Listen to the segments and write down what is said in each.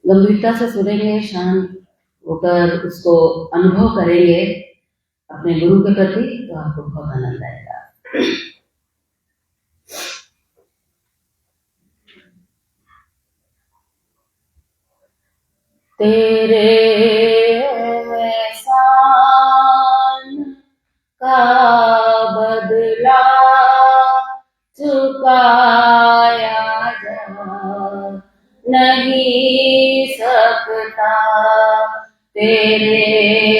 गंभीरता से सुनेंगे, शांत होकर उसको अनुभव करेंगे अपने गुरु के प्रति, तो आपको बहुत आनंद आएगा। तेरे एहसान का बदला चुकाया जा नहीं सकता। तेरे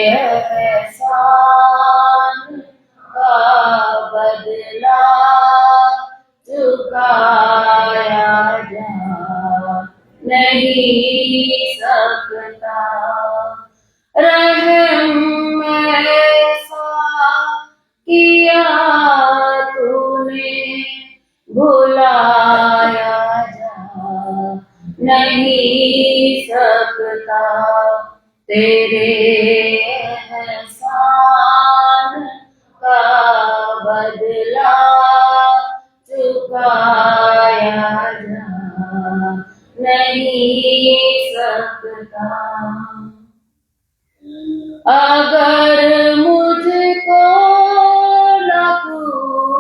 एहसान का बदला चुकाया जा नहीं सकता। रहम ऐसा किया तूने भुलाया जा नहीं सकता। तेरे एहसान का बदला चुकाया जा नहीं सकता। अगर मुझको न तू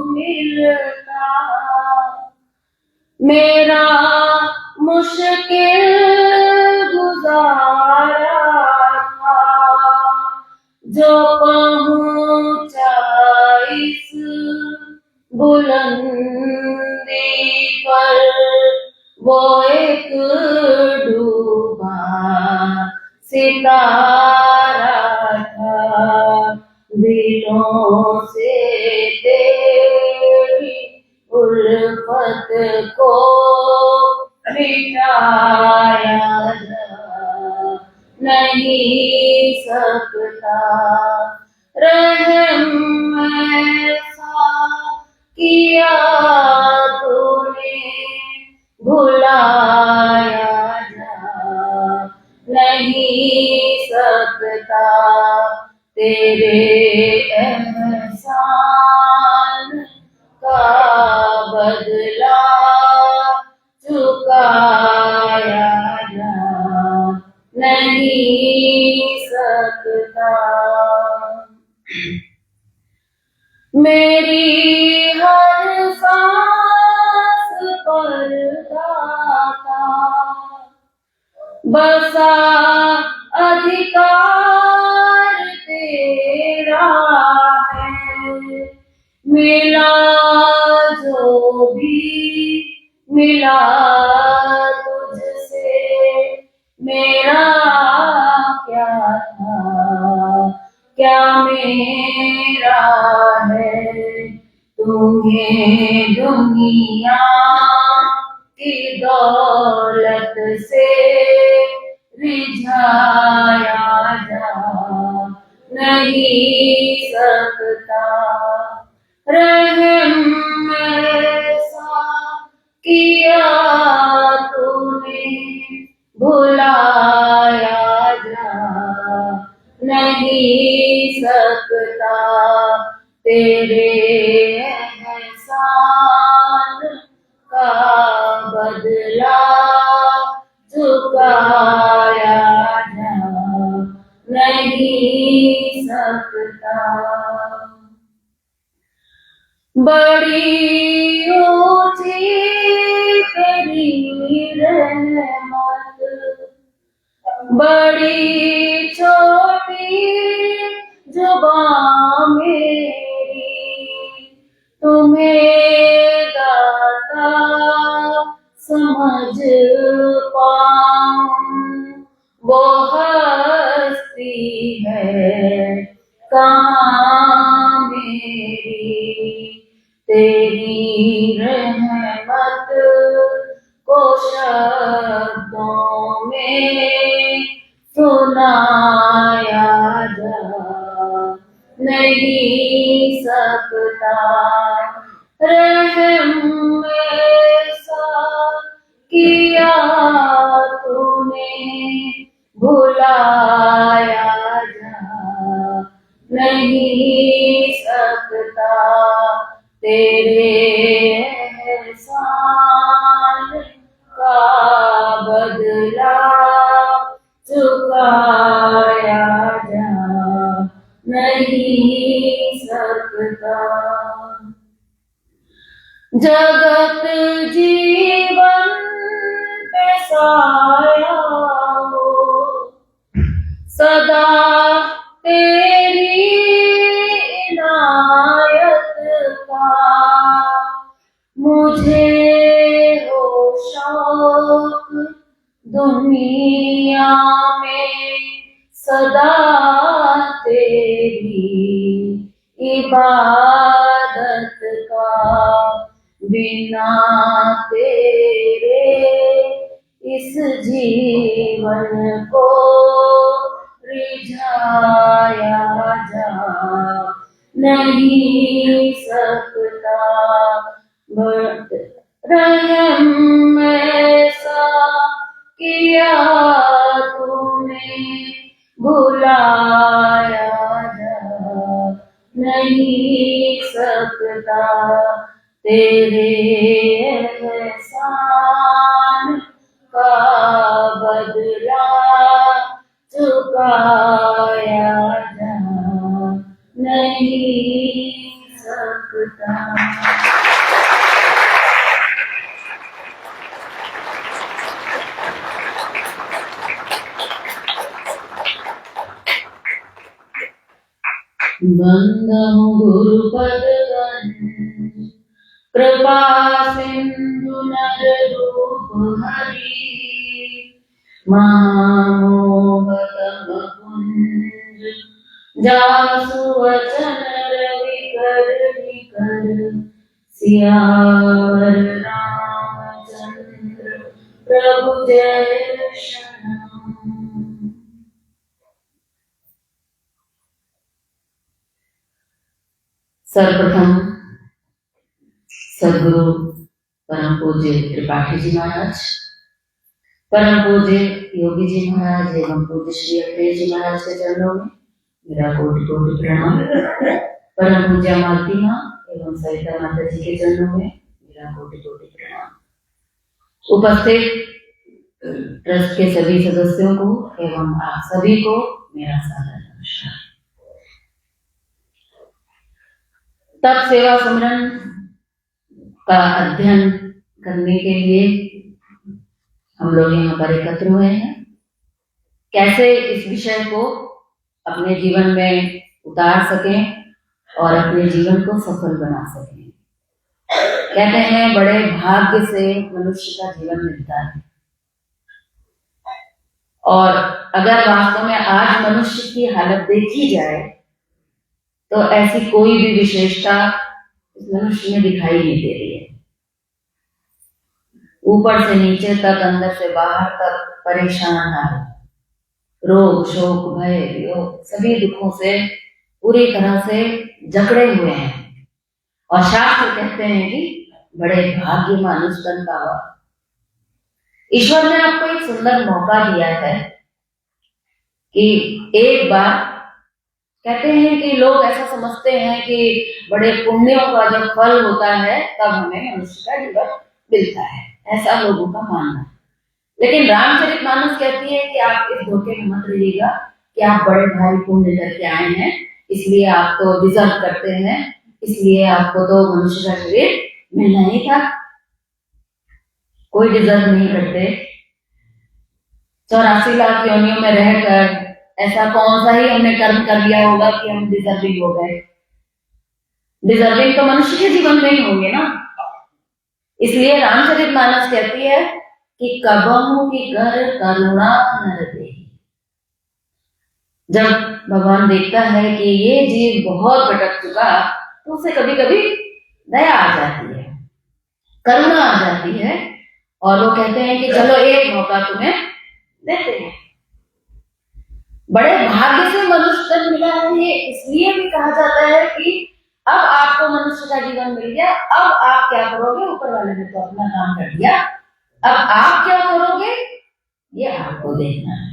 मिलता, मेरा मुश्किल गुजारा था, जो पहुंचा इस बुलंदी पर, वो एक डूबा सितारा था। दिलों से तेरी उल्फत को मिटाया जा नहीं सकता। रहम ऐसा किया तूने भुलाया जा नहीं सकता। तेरे एहसान का बदला चुकाया जा नहीं सकता। मेरी हर सांस पर दाता बसा अधिकार तेरा है। मिला जो भी मिला तुझसे, मेरा क्या था क्या मेरा है। तुम्हें दुनिया की दौलत से रिझाया जा नहीं सकता। रहम ऐसा किया तूने भुलाया जा नहीं सकता। तेरे एहसान का बदला चुकाया जा नहीं सकता। बड़ी ऊंची तेरी रहमत, बड़ी छोटी जुबान मेरी, तुम्हें दाता समझ पाऊं, वो हस्ती है कहाँ मेरी। तेरी रहमत को शब्दों में सुनाया जा नहीं सकता। रहम ऐसा किया तूने भुलाया जा नहीं सकता। तेरे एहसान का बदला चुकाया जा नहीं सकता। जगत जीवन पे साया हो, सदा तेरी इनायत का मुझे हो शौक दुनिया में सदा तेरी इबादत का। बिना तेरे इस जीवन को रिझाया जा नहीं सकता। रहम ऐसा किया तूने भुलाया जा नहीं सकता। तेरे एहसान का बदला चुकाया जा नहीं सकता। बंदा हूँ गुरुपद कृपा सिंधु नर रूप हरि। महामोहतम कुंज जासु वचन रवि कर विकर। सियावर रामचंद्र प्रभु जय शरण। सर्वप्रथम सद्गुरु परम पूज्य त्रिपाठी जी महाराज, परम पूज्य योगी जी महाराज एवं पूज्य श्री अखिलेश जी महाराज के चरणों में मेरा कोटि कोटि प्रणाम। परम पूज्य मालती माँ एवं सरिता माता जी के चरणों में मेरा कोटि कोटि प्रणाम। उपस्थित ट्रस्ट के सभी सदस्यों को एवं आप सभी को मेरा सादर नमस्कार। तप सेवा सुमरन का अध्ययन करने के लिए हम लोग यहाँ पर एकत्र हुए हैं। कैसे इस विषय को अपने जीवन में उतार सकें और अपने जीवन को सफल बना सकें। कहते हैं बड़े भाग्य से मनुष्य का जीवन मिलता है, और अगर वास्तव में आज मनुष्य की हालत देखी जाए तो ऐसी कोई भी विशेषता इस मनुष्य में दिखाई नहीं दे रही है। ऊपर से नीचे तक, अंदर से बाहर तक परेशान है। रोग शोक भय वियोग सभी दुखों से पूरी तरह से जकड़े हुए हैं। और शास्त्र कहते हैं कि बड़े भाग्य मानुष तन पावा। ईश्वर ने आपको एक सुंदर मौका दिया है कि एक बार, कहते हैं कि लोग ऐसा समझते हैं कि बड़े पुण्यों का जब फल होता है तब हमें मनुष्य का जीवन मिलता है, ऐसा लोगों का मानना है। लेकिन रामचरितमानस कहती है कि आप इस धोखे में मत रहिएगा कि आप बड़े भारी पुण्य करके आए हैं, इसलिए आप तो डिजर्व करते हैं, इसलिए आपको तो मनुष्य का शरीर मिलना ही था। कोई डिजर्व नहीं करते। 84 लाख योनियों में रहकर ऐसा कौन सा ही हमने कर्म कर लिया होगा कि हम डिजर्विंग हो गए। डिजर्विंग तो मनुष्य के जीवन में ही होंगे ना। इसलिए रामचरितमानस कहती है कि कबहू की कर करुणा नर दे। जब भगवान देखता है कि ये जीव बहुत भटक चुका तो उसे कभी कभी दया आ जाती है, करुणा आ जाती है, और वो कहते हैं कि चलो एक मौका तुम्हें देते हैं। बड़े भाग्य से मनुष्य तन मिला है, ये इसलिए भी कहा जाता है कि अब आपको मनुष्य का जीवन मिल गया, अब आप क्या करोगे? ऊपर वाले ने तो अपना काम कर दिया, अब आप क्या करोगे ये आपको देखना है।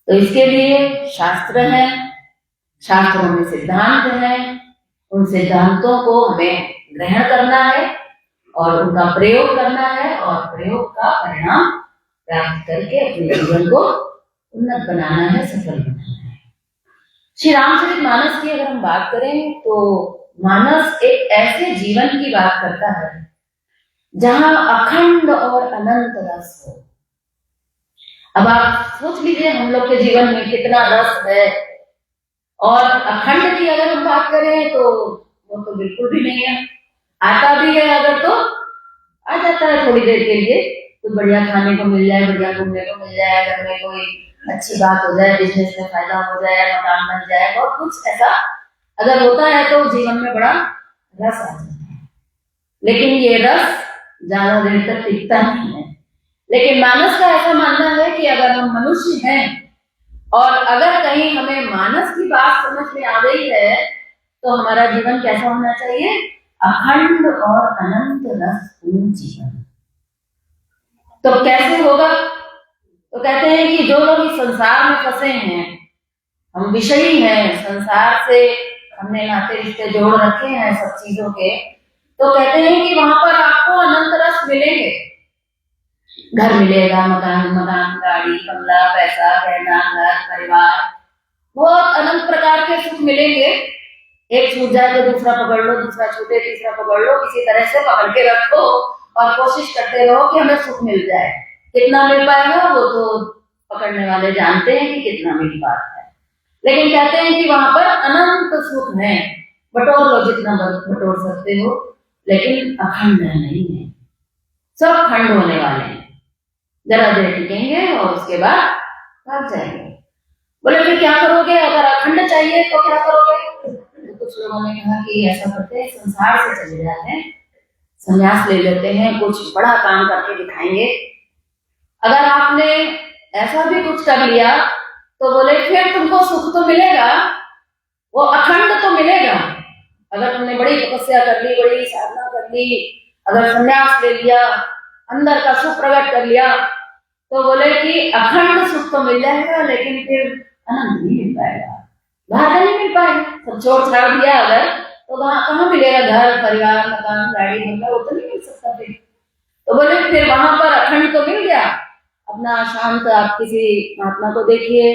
तो इसके लिए शास्त्र हैं, शास्त्रों में सिद्धांत हैं, उन सिद्धांतों को हमें ग्रहण करना है और उनका प्रयोग करना है और प्रयोग का परिणाम प्राप्त करके अपने जीवन को उन्नत बनाना है, सफल बनाना है। श्री रामचरितमानस की अगर हम बात करें तो मानस एक ऐसे जीवन की बात करता है जहां अखंड और अनंत रस हो। अब आप सोच लीजिए हम लोग के जीवन में कितना रस है, और अखंड की अगर हम बात करें तो वो तो बिल्कुल भी नहीं है। आता भी है अगर तो आ जाता है थोड़ी देर के लिए, तो बढ़िया खाने को मिल जाए, बढ़िया घूमने को मिल जाए, घर में कोई अच्छी बात हो जाए, बिजनेस में फायदा हो जाए, मकान बन जाए, बहुत कुछ ऐसा अगर होता है तो जीवन में बड़ा रस आ जाता है। लेकिन ये रस ज्यादा देर तक टिकता नहीं है। लेकिन मानस का ऐसा मानना है कि अगर हम मनुष्य हैं और अगर कहीं हमें मानस की बात समझ में आ गई है तो हमारा जीवन कैसा होना चाहिए? अखंड और अनंत रसपूर्ण जीवन। तो कैसे होगा? तो कहते हैं कि जो लोग इस संसार में फंसे हैं, हम विषयी हैं, संसार से हमने नाते रिश्ते जोड़ रखे हैं सब चीजों के, तो कहते हैं कि वहां पर आपको अनंत रस मिलेंगे। घर मिलेगा, मकान गाड़ी बंगला, पैसा, गहना, घर, परिवार, बहुत अनंत प्रकार के सुख मिलेंगे। एक छूट जाए तो दूसरा पकड़ लो, दूसरा छूटे तीसरा पकड़ लो, किसी तरह से पकड़ के रखो और कोशिश करते रहो कि हमें सुख मिल जाए। कितना मिल पाएगा वो तो पकड़ने वाले जानते हैं कि कितना मिल पाता है, लेकिन कहते हैं कि वहां पर अनंत सुख है, बटोर लो जितना बटोर सकते हो, लेकिन अखंड नहीं है, सब खंड होने वाले हैं, जरा देर टिकेंगे और उसके बाद भाग जाएंगे। बोले फिर क्या करोगे? अगर अखंड चाहिए तो क्या करोगे? तो कुछ लोगों ने कहा कि ऐसा करते हैं, संसार से चले जाते हैं, संन्यास ले लेते हैं, कुछ बड़ा काम करके दिखाएंगे। अगर आपने ऐसा भी कुछ कर लिया तो बोले फिर तुमको सुख तो मिलेगा, वो अखंड तो मिलेगा। अगर तुमने बड़ी तपस्या कर ली, बड़ी साधना कर ली, अगर संन्यास ले लिया, अंदर का सुख प्रकट कर लिया, तो बोले कि अखंड सुख तो मिल जाएगा, लेकिन फिर अनंत नहीं मिल पाएगा, बाहर नहीं मिल पाएगा। सब छोड़ छाड़ दिया अगर, तो वहां कहाँ मिलेगा? घर, परिवार, मकान, गाड़ी, बंगला, वो तो नहीं मिल सकता फिर। तो बोले फिर वहां पर अखंड तो मिल गया, अपना शांत आप किसी महात्मा को देखिए,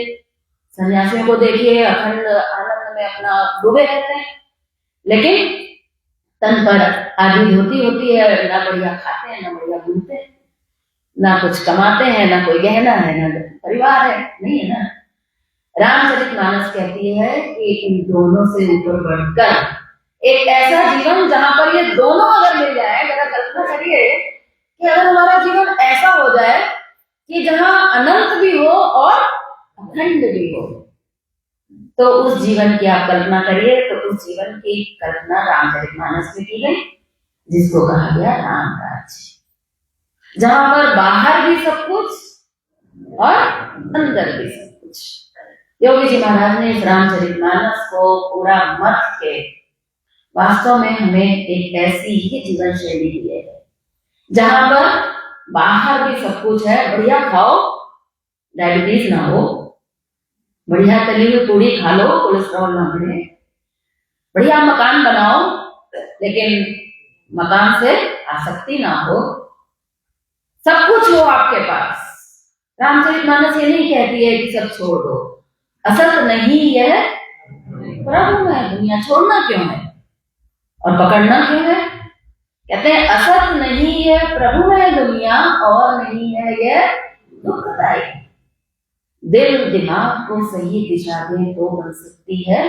सन्यासियों को देखिए, अखंड आनंद में अपना डूबे रहते हैं, लेकिन तन पर आधी धोती होती है, ना बढ़िया खाते हैं, ना बढ़िया घूमते हैं, ना कुछ कमाते हैं, ना कोई गहना है, ना परिवार है, नहीं है ना। रामचरितमानस कहती है कि इन दोनों से ऊपर बढ़कर एक ऐसा जीवन जहां पर ये दोनों अगर मिल जाए, अगर कल्पना करिए कि अगर हमारा जीवन ऐसा हो जाए कि जहां अनंत भी हो और अखंड भी हो, तो उस जीवन की आप कल्पना करिए। तो उस जीवन की कल्पना रामचरितमानस में की गई, जिसको कहा गया राम राज्य, जहां पर बाहर भी सब कुछ और अंदर भी सब कुछ। योगी जी महाराज ने इस रामचरितमानस को पूरा मत के वास्तव में हमें एक ऐसी ही जीवन शैली दी है जहां पर बाहर भी सब कुछ है, बढ़िया खाओ, डायबिटीज ना हो, बढ़िया तली हुई पूरी खा लो, कोलेस्ट्रॉल ना बढ़े, बढ़िया मकान बनाओ, लेकिन मकान से आसक्ति ना हो, सब कुछ हो आपके पास। रामचरितमानस ये नहीं कहती है कि सब छोड़ दो, असत नहीं यह प्रभु है, दुनिया छोड़ना क्यों है और पकड़ना क्यों है? कहते हैं असत नहीं यह प्रभु है दुनिया, और नहीं है यह दुखदाई। दिल दिमाग को सही दिशा दे तो बन सकती है।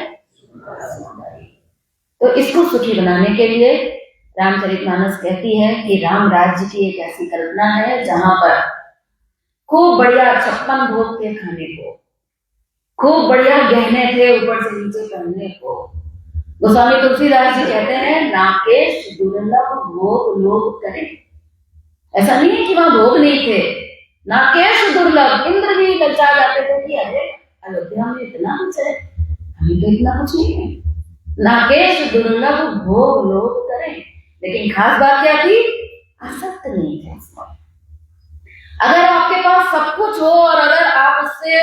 तो इसको सुखी बनाने के लिए रामचरितमानस कहती है कि राम राज्य की एक ऐसी कल्पना है जहां पर खूब बढ़िया 56 भोग के खाने को, खूब बढ़िया गहने थे ऊपर से नीचे पहनने को। गोस्वामी तुलसीदास जी कहते हैं नाकेश दुर्लभ भोग लोग करें। ऐसा नहीं है कि वहां भोग नहीं थे, नाकेश दुर्लभ, इंद्र भी ललचा जाते थे कि अरे अयोध्या में इतना कुछ है, हमें तो इतना कुछ नहीं है। नाकेश दुर्लभ भोग लोग करें, लेकिन खास बात क्या थी? आसक्त नहीं थे इसमें। अगर आपके पास सब कुछ हो और अगर आप उससे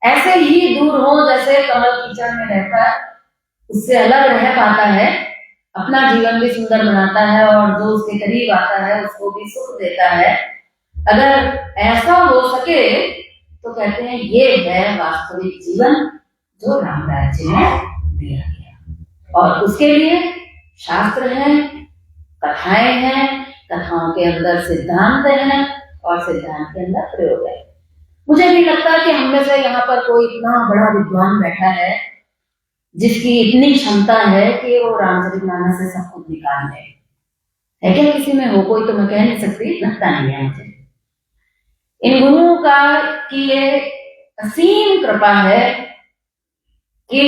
ऐसे ही दूर हो जैसे कमल कीचड़ में रहता है, उससे अलग रह पाता है, अपना जीवन भी सुंदर बनाता है और जो उसके करीब आता है उसको भी सुख देता है, अगर ऐसा हो सके तो तो कहते हैं ये है वास्तविक जीवन जो राम राज्य में दिया गया। और उसके लिए शास्त्र है, कथाएं हैं, कथाओं के अंदर सिद्धांत हैं और सिद्धांत के अंदर प्रयोग है। मुझे नहीं लगता कि हम में से यहाँ पर कोई इतना बड़ा विद्वान बैठा है जिसकी इतनी क्षमता है कि वो रामचरितमानस से सब कुछ निकाल ले। है क्या किसी में? हो कोई तो मैं कह नहीं सकती, लगता नहीं है मुझे। इन गुरुओं की ये असीम कृपा है कि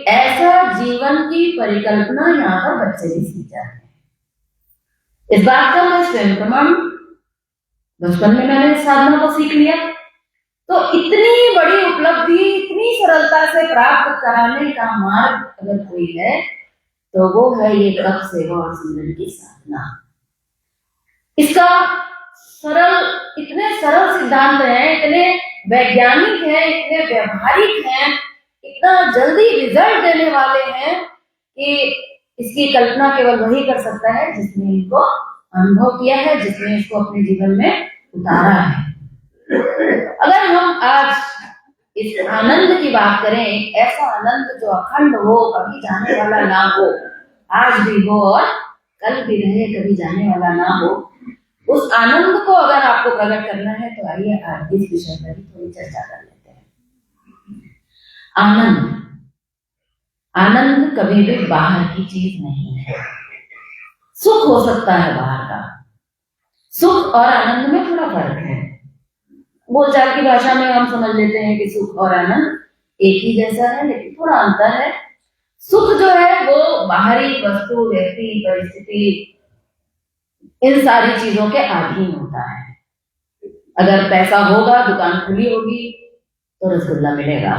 ऐसा जीवन की परिकल्पना यहाँ पर बच्चे भी सीख जाते हैं। इस बात का मैं स्वयं प्रमाण, बचपन में मैंने साधना को सीख लिया। तो इतनी बड़ी उपलब्धि इतनी सरलता से प्राप्त कराने का मार्ग अगर कोई है तो वो है ये तप, सेवा और सिमरन की साधना। इसका इतने सरल सिद्धांत हैं, इतने वैज्ञानिक हैं, इतने व्यवहारिक हैं, इतना जल्दी रिजल्ट देने वाले हैं कि इसकी कल्पना केवल वही कर सकता है जिसने इनको अनुभव किया है, जिसने इसको अपने जीवन में उतारा है। अगर हम आज इस आनंद की बात करें, ऐसा आनंद जो अखंड हो, कभी जाने वाला ना हो, आज भी हो और कल भी रहे, कभी जाने वाला ना हो, उस आनंद को अगर आपको प्रकट करना है तो आइए आज इस विषय पर थोड़ी चर्चा कर लेते हैं। आनंद कभी भी बाहर की चीज नहीं है। सुख हो सकता है बाहर का, सुख और आनंद में थोड़ा फर्क है। बोलचाल की भाषा में हम समझ लेते हैं कि सुख और आनंद एक ही जैसा है, लेकिन थोड़ा अंतर है। सुख जो है वो बाहरी वस्तु, व्यक्ति, परिस्थिति, इन सारी चीजों के अधीन होता है। अगर पैसा होगा, दुकान खुली होगी तो रसगुल्ला मिलेगा,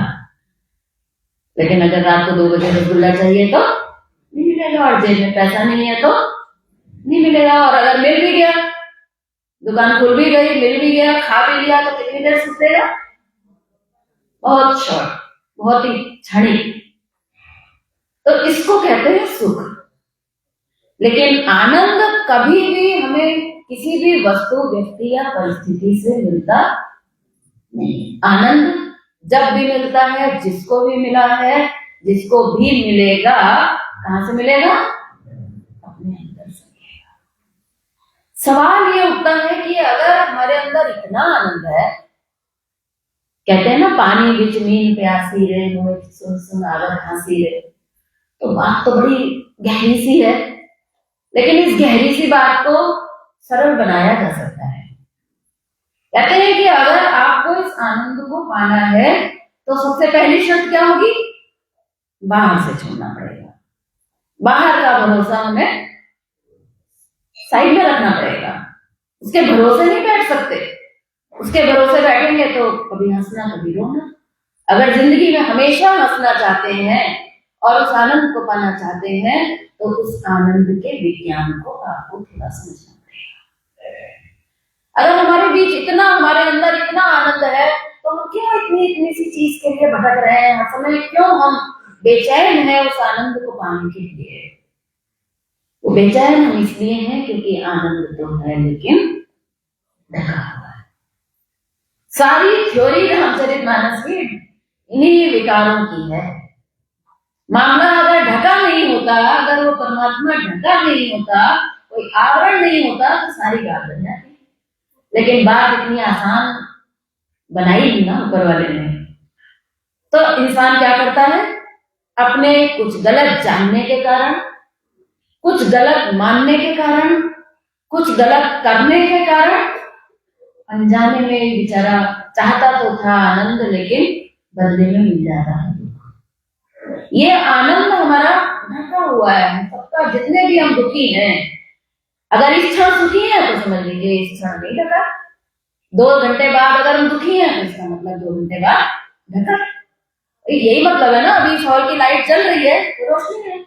लेकिन अगर रात को 2 बजे रसगुल्ला चाहिए तो नहीं मिलेगा, और जेब में पैसा नहीं है तो नहीं मिलेगा। और अगर मिल भी गया, दुकान खुल भी गई, मिल भी गया, खा भी लिया, तो कितनी देर सुतेगा? बहुत शॉर्ट, बहुत ही क्षणिक। तो इसको कहते हैं सुख। लेकिन आनंद कभी भी हमें किसी भी वस्तु, व्यक्ति या परिस्थिति से मिलता नहीं। आनंद जब भी मिलता है, जिसको भी मिला है, जिसको भी मिलेगा, कहां से मिलेगा? अपने अंदर से मिलेगा। सवाल ये उठता है कि अगर हमारे अंदर इतना आनंद है, कहते हैं ना पानी बिच मीन प्यासी रे, मोह सुन सुन आवर हंसी रे, तो बात तो बड़ी गहरी सी है, लेकिन इस गहरी सी बात को सरल बनाया जा सकता है। कहते हैं कि अगर आपको इस आनंद को पाना है तो सबसे पहली शर्त क्या होगी? बाहर से छोड़ना पड़ेगा। बाहर का भरोसा हमें साइड में रखना पड़ेगा। उसके भरोसे नहीं बैठ सकते। उसके भरोसे बैठेंगे तो कभी हंसना, कभी रोना। अगर जिंदगी में हमेशा हंसना चाहते हैं और उस आनंद को पाना चाहते हैं तो उस आनंद के विज्ञान को आपको थोड़ा समझना पड़ेगा। अगर हमारे बीच इतना, हमारे अंदर इतना आनंद है तो हम क्यों इतनी सी चीज के लिए भटक रहे हैं? हर समय क्यों हम बेचैन हैं उस आनंद को पाने के लिए? वो बेचैन हम इसलिए हैं क्योंकि आनंद तो है लेकिन ढका हुआ है। सारी थ्योरी रामचरितमानस की इन्हीं विकारों की है। मामला अगर ढका नहीं होता, अगर वो परमात्मा ढका नहीं होता, कोई आवरण नहीं होता, तो सारी बात बन जाती। लेकिन बात इतनी आसान बनाई नहीं ना ऊपर वाले ने। तो इंसान क्या करता है? अपने कुछ गलत जानने के कारण, कुछ गलत मानने के कारण, कुछ गलत करने के कारण, अनजाने में बेचारा चाहता तो था आनंद, लेकिन बदले में मिल जाता है। ये आनंद हमारा ढका हुआ है। सबका, जितने भी हम दुखी हैं, अगर इस क्षण सुखी है तो समझ लीजिए इस क्षण नहीं ढका। 2 घंटे बाद अगर हम दुखी हैं तो इसका मतलब 2 घंटे बाद ढका। यही मतलब है ना। अभी इस हॉल की लाइट जल रही है तो रोशनी है,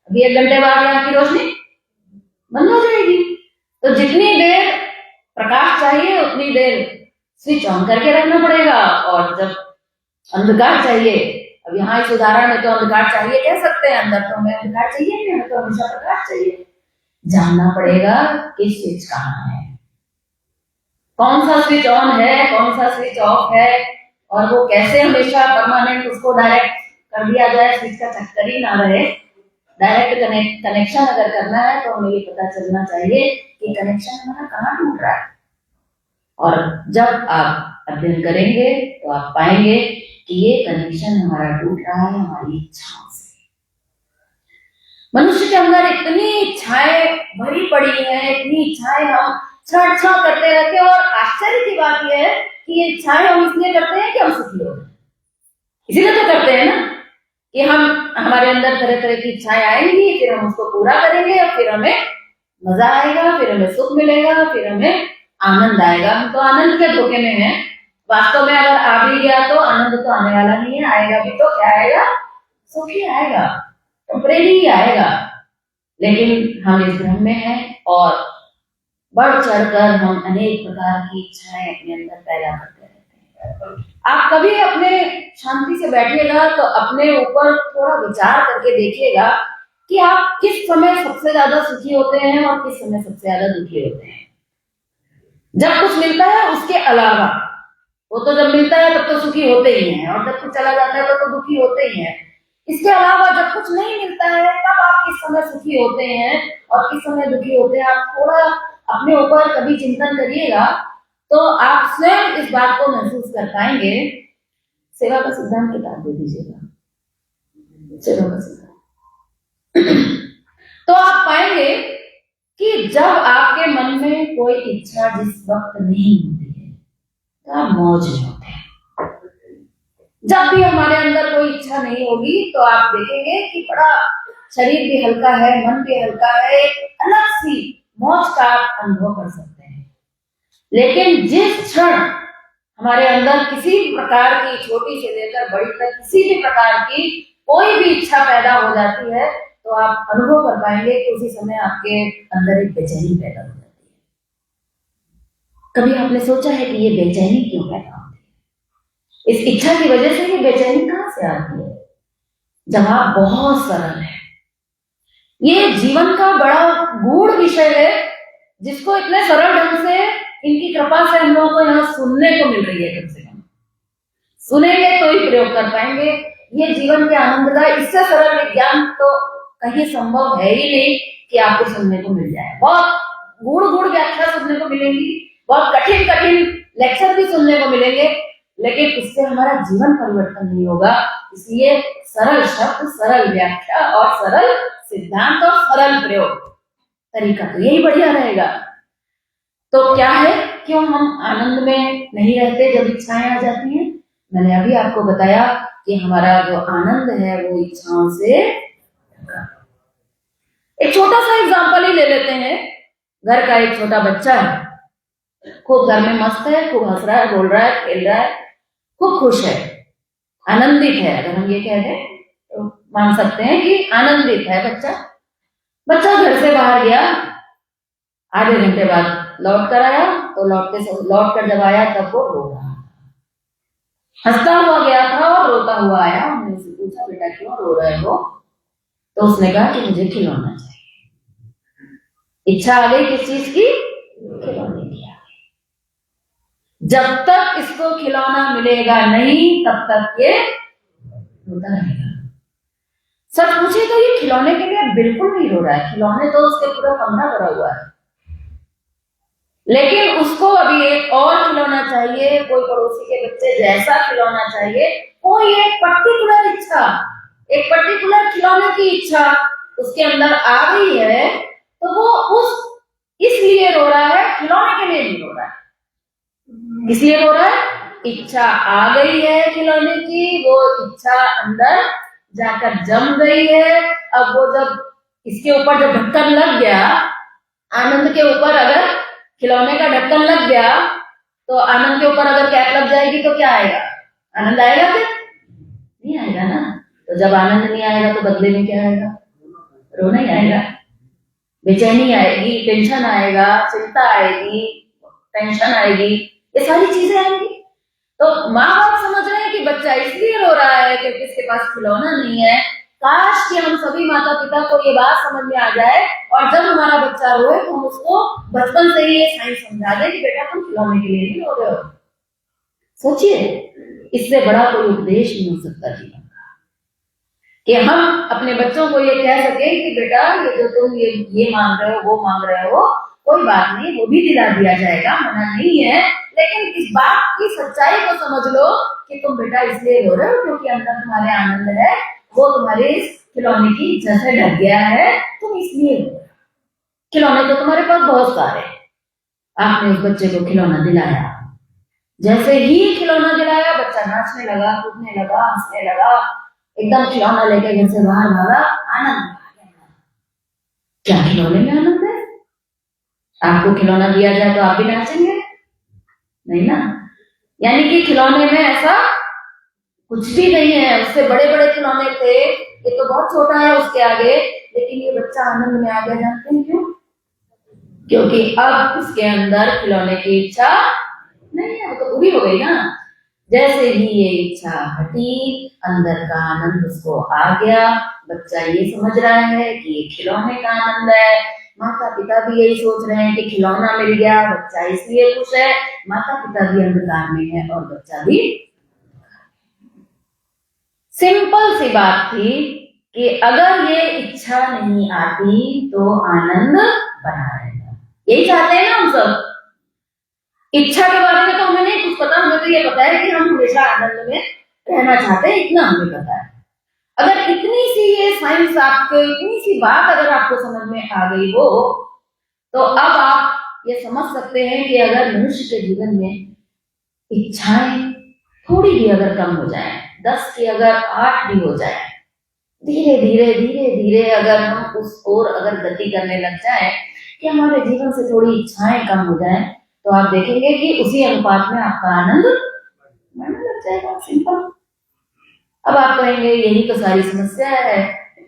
अभी 1 घंटे बाद यहाँ की रोशनी बंद हो जाएगी। तो जितनी देर प्रकाश चाहिए उतनी देर स्विच ऑन करके रखना पड़ेगा, और जब अंधकार चाहिए, अब यहाँ इस उदाहरण में तो अंधकार चाहिए कह सकते हैं, अंदर तो हमें अंधकार चाहिए नहीं, हमें तो हमेशा प्रकाश चाहिए। जानना पड़ेगा कि स्विच कहाँ है, कौन सा स्विच ऑन है, कौन सा स्विच ऑफ है, और वो कैसे हमेशा परमानेंट उसको डायरेक्ट कर दिया जाए, स्विच का चक्कर ही ना रहे। डायरेक्ट कनेक्शन अगर करना है तो हमें ये पता चलना चाहिए कि कनेक्शन हमारा कहाँ टूट रहा है। और जब आप अध्ययन करेंगे तो आप पाएंगे कि ये कनेक्शन हमारा टूट रहा है हमारी इच्छाओं से। मनुष्य के अंदर इतनी इच्छाएं भरी पड़ी है, इतनी इच्छाएं हम छड़ छड़ करते रहते हैं। और आश्चर्य की बात यह है कि ये इच्छाएं हम इसलिए करते हैं कि हम सुखी हो जाए, इसीलिए तो करते हैं ना, कि हमारे अंदर तरह तरह की इच्छाएं आएंगी, फिर हम उसको पूरा करेंगे और फिर हमें मजा आएगा, फिर हमें सुख मिलेगा, फिर हमें आनंद आएगा। हम तो आनंद के धोखे में हैं। वास्तव में अगर आ भी गया तो आनंद तो आने वाला नहीं है, आएगा भी तो क्या आएगा, सुख ही आएगा, टेम्परेरी ही आएगा। लेकिन हम इस भ्रम में हैं और बढ़ चढ़कर हम अनेक प्रकार की इच्छाएं अपने अंदर पैदा करते रहते हैं। आप कभी अपने शांति से बैठिएगा तो अपने ऊपर थोड़ा विचार करके देखिएगा कि आप किस समय सबसे ज्यादा सुखी होते हैं और किस समय सबसे ज्यादा दुखी होते हैं। जब कुछ मिलता है उसके अलावा, वो तो जब मिलता है तब तो सुखी होते ही हैं, और जब कुछ चला जाता है तो दुखी होते ही हैं। इसके अलावा जब कुछ नहीं मिलता है तब आप किस समय सुखी होते हैं और किस समय दुखी होते हैं, आप थोड़ा अपने ऊपर कभी चिंतन करिएगा तो आप स्वयं इस बात को महसूस कर पाएंगे। सेवा का सिद्धांत किताब दे दीजिएगा, सेवा का सिद्धांत। तो आप पाएंगे कि जब आपके मन में कोई इच्छा जिस वक्त नहीं होती है तो आप मौज में होते हैं। जब भी हमारे अंदर कोई इच्छा नहीं होगी तो आप देखेंगे कि बड़ा शरीर भी हल्का है, मन भी हल्का है, एक अलग सी मौज का आप अनुभव कर सकते हैं। लेकिन जिस क्षण हमारे अंदर किसी प्रकार की, छोटी से लेकर बड़ी तक किसी भी प्रकार की कोई भी इच्छा पैदा हो जाती है तो आप अनुभव कर पाएंगे कि उसी समय आपके अंदर एक बेचैनी पैदा हो जाती है। कभी आपने सोचा है कि ये बेचैनी क्यों पैदा होती है? इस इच्छा की वजह से ये बेचैनी कहां से आती है? जवाब बहुत सरल है। ये जीवन का बड़ा गूढ़ विषय है जिसको इतने सरल ढंग से इनकी कृपा से हम लोगों को यहाँ सुनने को मिल रही है। कम से कम सुनेंगे तो ही प्रयोग कर पाएंगे। ये जीवन के आनंद का इससे सरल विज्ञान तो कहीं संभव है ही नहीं कि आपको सुनने को मिल जाए। बहुत गूढ़ गूढ़ व्याख्या सुनने को मिलेंगी, बहुत कठिन कठिन लेक्चर भी सुनने को मिलेंगे, लेकिन उससे हमारा जीवन परिवर्तन नहीं होगा। इसलिए सरल शब्द, सरल व्याख्या और सरल सिद्धांत और सरल प्रयोग तरीका तो यही बढ़िया रहेगा। तो क्या है, क्यों हम आनंद में नहीं रहते जब इच्छाएं आ जाती हैं? मैंने अभी आपको बताया कि हमारा जो आनंद है वो इच्छाओं से। एक छोटा सा एग्जांपल ही ले लेते हैं। घर का एक छोटा बच्चा है, खूब घर में मस्त है, खूब हंस रहा है, बोल रहा है, खेल रहा है, खूब खुश है, आनंदित है। अगर हम ये कह दें तो मान सकते हैं कि आनंदित है बच्चा। बच्चा घर से बाहर गया, आधे घंटे बाद लौट कर आया, तो लौट कर जब आया तब वो रो रहा, हंसता हुआ गया था और रोता हुआ आया। हमने उससे पूछा, बेटा क्यों रो रहे हो? तो उसने कहा कि मुझे खिलौना चाहिए। इच्छा आ गई किस चीज की? खिलौने की आ गई। जब तक इसको खिलौना मिलेगा नहीं तब तक ये रोता रहेगा। सच पूछे तो ये खिलौने के लिए बिल्कुल नहीं रो रहा है, खिलौने तो उसके पूरा कमरा भरा हुआ है, लेकिन उसको अभी एक और खिलौना चाहिए, कोई पड़ोसी के बच्चे जैसा खिलौना चाहिए, कोई एक पर्टिकुलर इच्छा, एक पर्टिकुलर खिलौने की इच्छा उसके अंदर आ गई है तो वो इसलिए रो रहा है, खिलौने के लिए नहीं रो रहा है। इसलिए रो रहा है, इच्छा आ गई है खिलौने की, वो इच्छा अंदर जाकर जम गई है। अब वो जब इसके ऊपर जब ढक्कन लग गया, आनंद के ऊपर अगर खिलौने का ढक्कन लग गया तो आनंद के ऊपर अगर कैप लग जाएगी तो क्या आएगा? आनंद आएगा? फिर नहीं आएगा ना। तो जब आनंद नहीं आएगा तो बदले में क्या आएगा? रोना ही आएगा, बेचैनी आएगी, टेंशन आएगा, चिंता आएगी, टेंशन आएगी, ये सारी चीजें आएंगी। तो माँ बाप समझ रहे हैं कि बच्चा इसलिए रो रहा है क्योंकि इसके पास खिलौना नहीं है। काश कि हम सभी माता पिता को ये बात समझ में आ जाए और जब हमारा बच्चा रोए तो हम उसको बचपन से ही ये साइंस समझा दें कि बेटा तुम खिलौने के लिए नहीं रो रहे हो। सोचिए, इससे बड़ा कोई उपदेश नहीं हो सकता जीवन का कि हम अपने बच्चों को ये कह सके कि बेटा ये जो तुम ये मांग रहे हो, वो मांग रहे हो, कोई बात नहीं, वो भी दिला दिया जाएगा, मना नहीं है, लेकिन इस बात की सच्चाई को समझ लो कि तुम बेटा इसलिए रो रहे हो क्योंकि अंदर तुम्हारे आनंद है, वो तुम्हारे इस खिलौने की इच्छा से ढक गया है, तुम इसलिए रो रहे हो। खिलौने तो तुम्हारे पास बहुत सारे, आपने उस बच्चे को खिलौना दिलाया, जैसे ही खिलौना दिलाया बच्चा नाचने लगा, कूदने लगा, हंसने लगा, एकदम खिलौना लेके घर से बाहर भागा, आनंद आ गया। क्या खिलौने में आनंद है? आपको खिलौना दिया जाए तो आप भी नाचेंगे? नहीं ना। यानी कि खिलौने में ऐसा कुछ भी नहीं है। उससे बड़े बड़े खिलौने थे, ये तो बहुत छोटा है उसके आगे, लेकिन ये बच्चा आनंद में आ गया। जानते हैं क्यों? क्योंकि अब उसके अंदर खिलौने की इच्छा नहीं है, वो तो पूरी हो गई ना। जैसे ही ये इच्छा हटी, अंदर का आनंद उसको आ गया। बच्चा ये समझ रहा है कि ये खिलौने का आनंद है, माता पिता भी यही सोच रहे हैं कि खिलौना मिल गया, बच्चा इसलिए खुश है, माता पिता भी अंधकार में है और बच्चा भी। सिंपल सी बात थी कि अगर ये इच्छा नहीं आती तो आनंद बना रहेगा। यही चाहते हैं ना हम सब। इच्छा के बारे में तो हमें नहीं कुछ पता, हमें तो ये पता है कि हम हमेशा आनंद में रहना चाहते हैं, इतना हमें पता है। अगर इतनी सी ये साइंस आपको, इतनी सी बात अगर आपको समझ में आ गई हो, तो अब आप ये समझ सकते हैं कि अगर मनुष्य के जीवन में इच्छाएं थोड़ी भी अगर कम हो जाए, 10 की अगर 8 भी हो जाए, धीरे धीरे धीरे धीरे अगर हम उस ओर अगर गति करने लग जाए कि हमारे जीवन से थोड़ी इच्छाएं कम हो जाए, तो आप देखेंगे कि उसी अनुपात में आपका आनंद बढ़ने लग जाएगा। सिंपल। अब आप कहेंगे यही तो सारी समस्या है,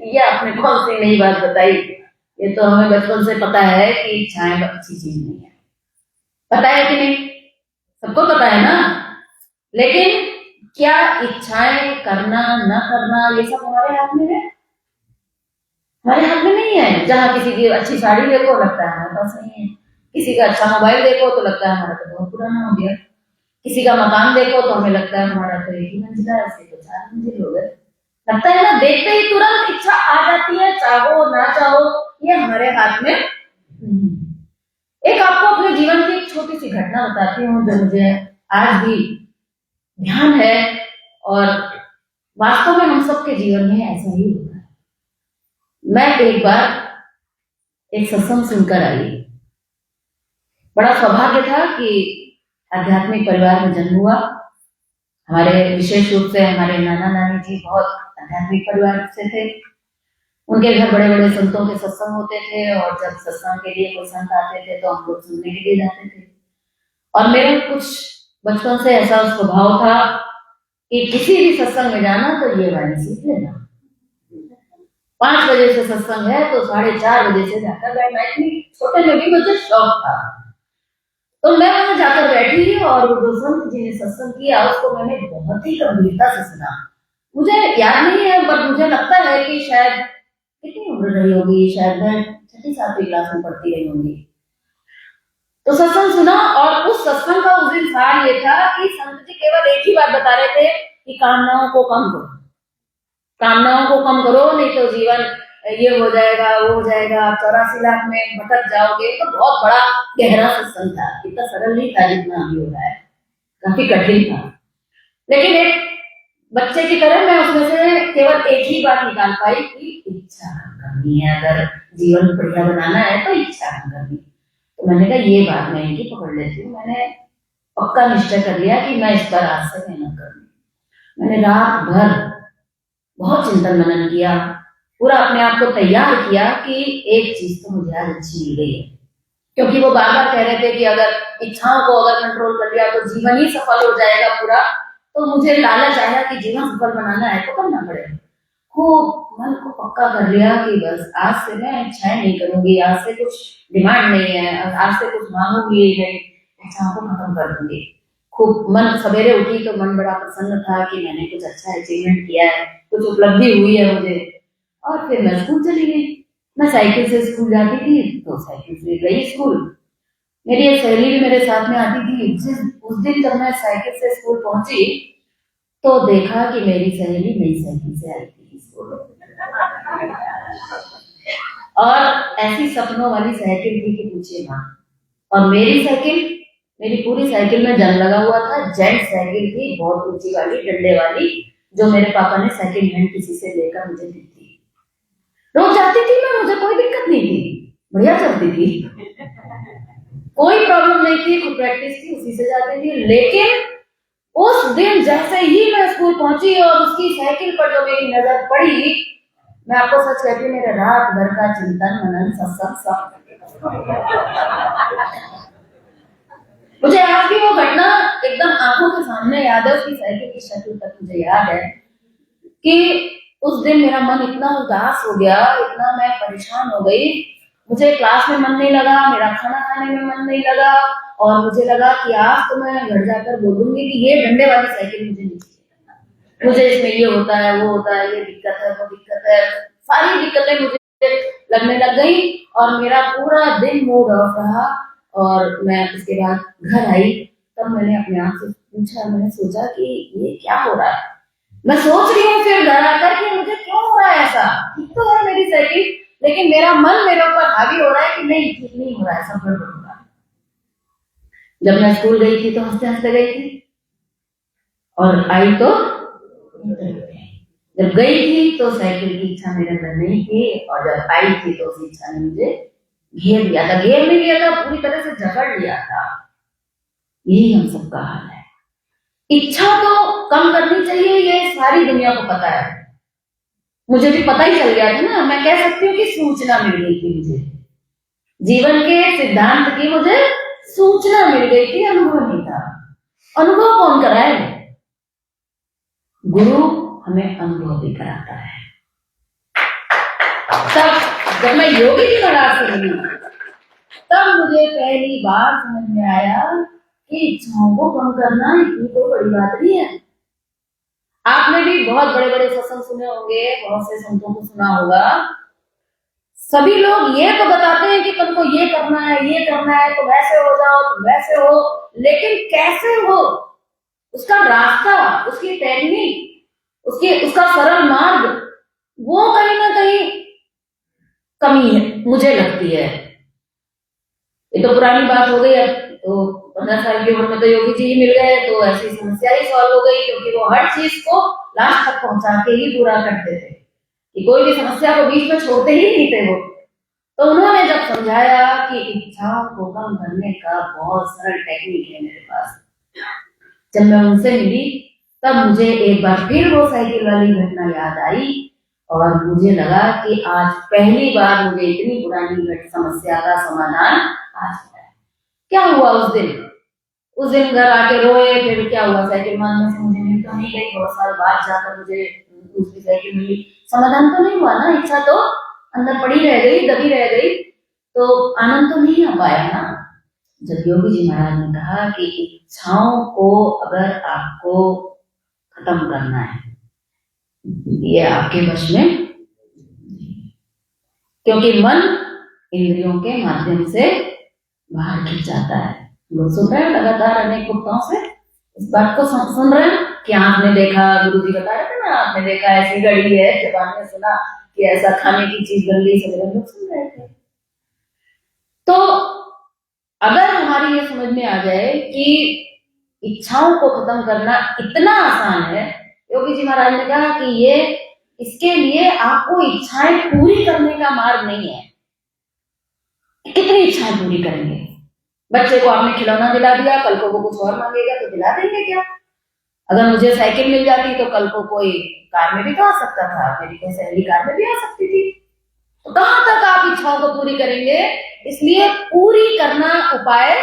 ये आपने कौन सी नई बात बताई, ये तो हमें बचपन से पता है कि इच्छाएं अच्छी चीज नहीं है। पता है कि नहीं? सबको पता है ना। लेकिन क्या इच्छाएं करना न करना ये सब हमारे हाथ में है? हमारे हाथ में नहीं है। जहां किसी की अच्छी साड़ी देखो लगता है हमारे पास नहीं है, किसी का अच्छा मोबाइल देखो तो लगता है हमारा तो बहुत पुराना हो गया, किसी का मकान देखो तो हमें लगता है हमारा तो एक ही मंजिला है, ऐसे तो 4 मंजिल हो गए। लगता है ना, देखते ही तुरंत इच्छा आ जाती है, चाहो ना चाहो ये हमारे हाथ में। एक आपको अपने जीवन की एक छोटी सी घटना बताती हूँ जो मुझे आज भी ध्यान है, और वास्तव में हम सबके जीवन में ऐसा ही होता है। मैं एक बार एक सत्संग सुनकर आई। बड़ा सौभाग्य था कि आध्यात्मिक परिवार में जन्म हुआ। हमारे विशेष रूप से हमारे नाना नानी जी बहुत आध्यात्मिक परिवार से थे। उनके घर बड़े बड़े संतों के सत्संग होते थे, और जब सत्संग के लिए कोई संत आते थे तो हम लोग सुनने के लिए जाते थे। और मेरा कुछ बचपन से ऐसा स्वभाव था कि किसी भी सत्संग में जाना तो ये वाणी सीख लेना। 5 बजे से सत्संग है तो 4:30 बजे से जाकर बैठना, इतनी छोटे में भी मुझे शौक था। तो मैं वहां जाकर बैठी और वो जो संत जी ने सत्संग किया उसको मैंने बहुत ही गंभीरता से सुना। मुझे याद नहीं है, बट मुझे लगता है कि शायद कितनी उम्र रही होगी, शायद मैं 6ठी-7वीं क्लास में पढ़ती रही होंगी। तो सत्संग सुना, और उस सत्संग का उस दिन सार ये था कि संत जी केवल एक ही बात बता रहे थे कि कामनाओं को कम करो, कामनाओं को कम करो, नहीं तो जीवन ये हो जाएगा, वो हो जाएगा, 84 लाख में भटक जाओगे। तो बहुत बड़ा गहरा सत्संग था, इतना सरल नहीं था जितना अभी हो रहा है, काफी कठिन था। लेकिन एक बच्चे की तरह मैं उसमें से केवल एक ही बात निकाल पाई कि इच्छा करनी है, अगर जीवन बढ़िया बनाना है तो इच्छा करनी। तो मैंने कहा ये बात मैं इनकी पकड़ लेती हूँ। मैंने पक्का निश्चय कर लिया कि मैं इस पर आज से मेहनत करूंगी। मैंने रात भर बहुत चिंतन मनन किया, पूरा अपने आप को तैयार किया कि एक चीज तो मुझे आज अच्छी मिल गई है। क्योंकि वो बार बार कह रहे थे कि अगर इच्छाओं को अगर कंट्रोल कर लिया तो जीवन ही सफल हो जाएगा पूरा। तो मुझे लालच आया कि जीवन सफल बनाना है तो करना पड़ेगा। खूब मन को पक्का कर लिया कि बस आज से मैं इच्छाएं नहीं करूंगी, आज से कुछ डिमांड नहीं है, आज से कुछ मांगूंगी नहीं, इच्छाओं को खत्म कर दूंगी। खूब मन, सवेरे उठी तो मन बड़ा प्रसन्न था कि मैंने कुछ अच्छा अचीवमेंट किया है, कुछ उपलब्धि हुई है मुझे। और फिर मैं स्कूल चली गई। मैं साइकिल से स्कूल जाती थी तो साइकिल से गई स्कूल। मेरी एक सहेली भी मेरे साथ में आती थी। उस दिन जब मैं साइकिल से स्कूल पहुंची तो देखा कि मेरी सहेली नई साइकिल से आई थी स्कूल और ऐसी सपनों वाली साइकिल थी कि पूछिए माँ। और मेरी साइकिल, मेरी पूरी साइकिल में जंग लगा हुआ था। जेंट साइकिल थी, बहुत ऊंची वाली, डंडे वाली, जो मेरे पापा ने सेकंड हैंड किसी से लेकर मुझे दी थी। रोज जाती थी मैं, मुझे कोई दिक्कत नहीं थी, बढ़िया चलती थी, कोई प्रॉब्लम नहीं थी, खुद प्रैक्टिस थी, उसी से जाती थी। लेकिन उस दिन जैसे ही मैं स्कूल पहुंची और उसकी साइकिल पर जो मेरी नजर पड़ी, मैं आपको सच कहती हूँ, मेरे रात भर का चिंतन मनन सत्संग सब मुझे आज भी वो घटना एकदम आंखों के सामने याद है। उसकी साइकिल की शक्ल तक मुझे याद है कि उस दिन मेरा मन इतना उदास हो गया, इतना मैं परेशान हो गई, मुझे क्लास में मन नहीं लगा, मेरा खाना खाने में मन नहीं लगा, और मुझे लगा कि आज तो मैं घर जाकर बोलूंगी कि ये डंडे वाली साइकिल मुझे नहीं चाहिए, मुझे इसमें ये होता है, वो होता है, ये दिक्कत है, वो दिक्कत है, सारी दिक्कतें मुझे लगने लग गई और मेरा पूरा दिन मूड ऑफ रहा। और मैं उसके बाद घर आई, तब मैंने अपने आप से पूछा, मैंने सोचा कि ये क्या हो रहा है। मैं सोच रही हूँ फिर घर आकर कि मुझे क्यों हो रहा है ऐसा, ठीक तो है मेरी साइकिल, लेकिन मेरा मन मेरे ऊपर हावी हो रहा है कि नहीं, ठीक नहीं हो रहा है, सब गड़बड़ हो रहा है। जब मैं स्कूल गई थी तो हंसते हंसते गई थी और आई तो जब गई थी तो साइकिल की इच्छा मेरे अंदर नहीं थी, और जब आई थी तो उस इच्छा ने मुझे घेर लिया था, घेर नहीं लिया था, पूरी तरह से जकड़ लिया था। यही हम सबका हाल है। इच्छा तो कम करनी चाहिए, ये सारी दुनिया को पता है, मुझे भी पता ही चल गया था ना। मैं कह सकती हूँ कि सूचना मिल गई थी मुझे, जीवन के सिद्धांत की मुझे सूचना मिल गई थी, अनुभव नहीं था। अनुभव कौन कराए? गुरु हमें अनुभव भी कराता है। तब जब मैं योगी जी महाराज से मिली, तब मुझे पहली बार समझ में आया कि इच्छाओं को कम करना इतनी तो बड़ी बात नहीं है। आपने भी बहुत बड़े बड़े सत्संग सुने होंगे, बहुत से संतों को सुना होगा, सभी लोग ये तो बताते हैं कि तुमको ये करना है, ये करना है, तो वैसे हो जाओ, तुम वैसे हो, लेकिन कैसे हो, उसका रास्ता, उसकी टेक्निक, उसका सरल मार्ग, वो कहीं ना कहीं कमी है, मुझे लगती है। ये तो पुरानी बात हो गई। अब तो 15 साल की उम्र में तो योगी जी ही मिल गए, तो ऐसी समस्या ही सॉल्व हो गई, क्योंकि वो हर चीज को लास्ट तक पहुंचा के ही पूरा करते थे, कि कोई भी समस्या को बीच में छोड़ते ही नहीं थे वो। तो उन्होंने जब समझाया कि इच्छाओं को कम करने का बहुत सरल टेक्निक है मेरे पास, जब मैं उनसे मिली, तब मुझे एक बार फिर वो साइकिल वाली घटना याद आई और मुझे लगा कि आज पहली बार मुझे इतनी पुरानी समस्या का समाधान आज है। क्या हुआ उस दिन? उस दिन घर आके रोए, फिर क्या हुआ, साइकिल मांगने से मुझे मिल तो नहीं गई, बहुत साल बाद जाकर मुझे दूसरी साइकिल मिली, समाधान तो नहीं हुआ ना, इच्छा तो अंदर पड़ी रह गई, दबी रह गई, तो आनंद तो नहीं आ पाया ना। जब योगी जी महाराज ने कहा कि इच्छाओं को अगर आपको खत्म करना है, ये आपके वश में, क्योंकि मन इंद्रियों के माध्यम से बाहर खिंच जाता है। लोग सुन रहे हैं लगातार अनेक वक्ताओं से इस बात को सुन रहे हैं कि आपने देखा, गुरु जी बता रहे थे ना, आपने देखा ऐसी घड़ी है, जब आपने सुना कि ऐसा खाने की चीज बन गई, सब लोग सुन रहे थे। तो अगर हमारी ये समझ में आ जाए कि इच्छाओं को खत्म करना इतना आसान है, योगी जी महाराज ने कहा कि ये, इसके लिए आपको इच्छाएं पूरी करने का मार्ग नहीं है। कितनी इच्छाएं पूरी करेंगे? बच्चे को आपने खिलौना दिला दिया, कल को वो कुछ और मांगेगा तो दिला देंगे क्या? अगर मुझे साइकिल मिल जाती तो कल को कोई कार में भी तो आ सकता था, मेरी कोई सहेली कार में भी आ सकती थी। तो कहां तक आप इच्छाओं को पूरी करेंगे? इसलिए पूरी करना उपाय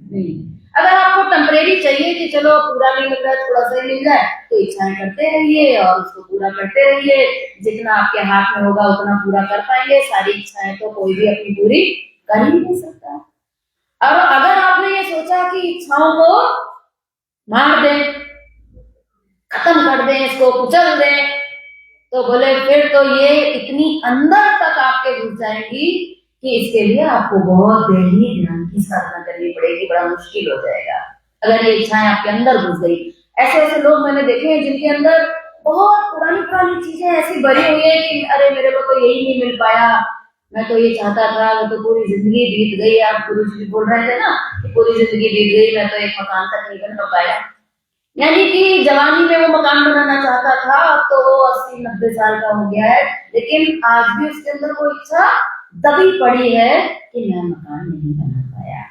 नहीं। अगर आपको टेम्परेरी चाहिए कि चलो पूरा नहीं मिल रहा है, थोड़ा सा ही मिल जाए, तो इच्छाएं करते रहिए और उसको पूरा करते रहिए, जितना आपके हाथ में होगा उतना पूरा कर पाएंगे। सारी इच्छाएं तो कोई भी अपनी पूरी कर ही नहीं सकता। और अगर आपने ये सोचा कि इच्छाओं को मार दें, खत्म कर दें, इसको कुचल दें, तो बोले फिर तो ये इतनी अंदर तक आपके घुस जाएंगी कि इसके लिए आपको बहुत गहरी ध्यान की साधना करनी पड़ेगी, बड़ा मुश्किल हो जाएगा अगर ये इच्छाएं आपके अंदर घुस गई। ऐसे ऐसे लोग मैंने देखे हैं जिनके अंदर बहुत पुरानी पुरानी चीजें ऐसी भरी हुई है कि अरे मेरे को तो यही नहीं मिल पाया, मैं तो ये चाहता था, वो तो पूरी जिंदगी बीत गई। आप गुरु जी बोल रहे थे ना कि पूरी जिंदगी बीत गई, मैं तो एक मकान तक नहीं बना पाया। यानी कि जवानी में वो मकान बनाना चाहता था, अब तो वो 80-90 साल का हो गया है, लेकिन आज भी उसके अंदर वो इच्छा दबी पड़ी है कि मैं मकान नहीं बना पाया।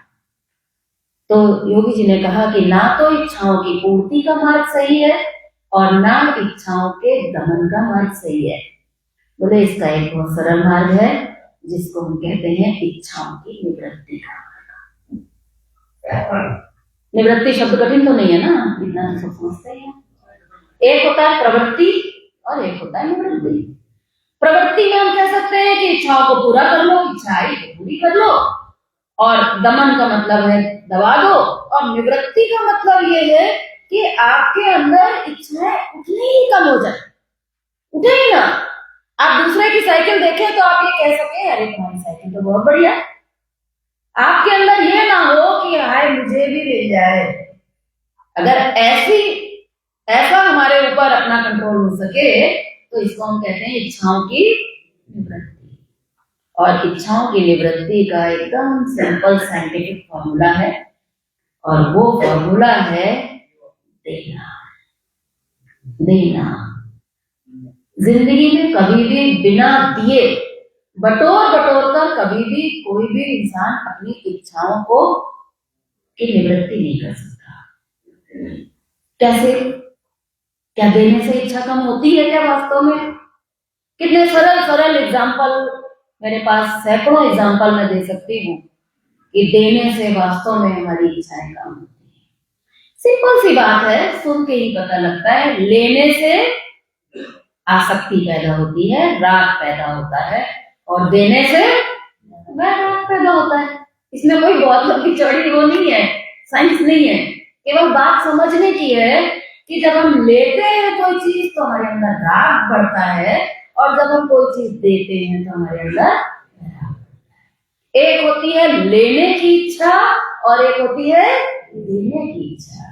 तो योगी जी ने कहा कि ना तो इच्छाओं की पूर्ति का मार्ग सही है और ना इच्छाओं के दमन का मार्ग सही है। बोले इसका एक बहुत सरल मार्ग है जिसको हम कहते हैं इच्छाओं की निवृत्ति का मार्ग। निवृत्ति शब्द कठिन तो नहीं है ना, इतना सब समझते हैं। एक होता है प्रवृत्ति और एक होता है निवृत्ति। प्रवृत्ति में हम कह सकते हैं कि इच्छाओं को पूरा कर लो, इच्छा आई तो पूरी कर लो, और दमन का मतलब है दबा दो, और निवृत्ति का मतलब ये है कि आपके अंदर इच्छाएं उतनी ही कम हो जाए, उठे ही ना। आप दूसरे की साइकिल देखें तो आप ये कह सके अरे तुम्हारी साइकिल तो बहुत बढ़िया। आपके अंदर ये ना हो कि हाय मुझे भी मिल जाए। अगर ऐसा हमारे ऊपर अपना कंट्रोल हो सके तो इसको हम कहते हैं इच्छाओं की निवृत्ति। और इच्छाओं की निवृत्ति का एकदम सिंपल साइंटिफिक फॉर्मूला है, और वो फॉर्मूला है देना। देना जिंदगी में कभी भी बिना दिए बटोर कर कभी भी कोई भी इंसान अपनी इच्छाओं को की निवृत्ति नहीं कर सकता। कैसे? क्या देने से इच्छा कम होती है क्या वास्तव में? कितने सरल एग्जाम्पल मेरे पास, सैकड़ों एग्जाम्पल मैं दे सकती हूँ कि देने से वास्तव में हमारी इच्छाएं कम होती है। सिंपल सी बात है, सुन के ही पता लगता है। लेने से आसक्ति पैदा होती है, राग पैदा होता है, और देने से वैराग पैदा होता है। इसमें कोई बहुत लंबी चौड़ी वो नहीं है, साइंस नहीं है। केवल बात समझने की है कि जब हम लेते हैं कोई चीज तो हमारे अंदर राग बढ़ता है, और जब हम कोई चीज देते हैं तो हमारे अंदर वैराग। एक होती है लेने की इच्छा और एक होती है देने की इच्छा।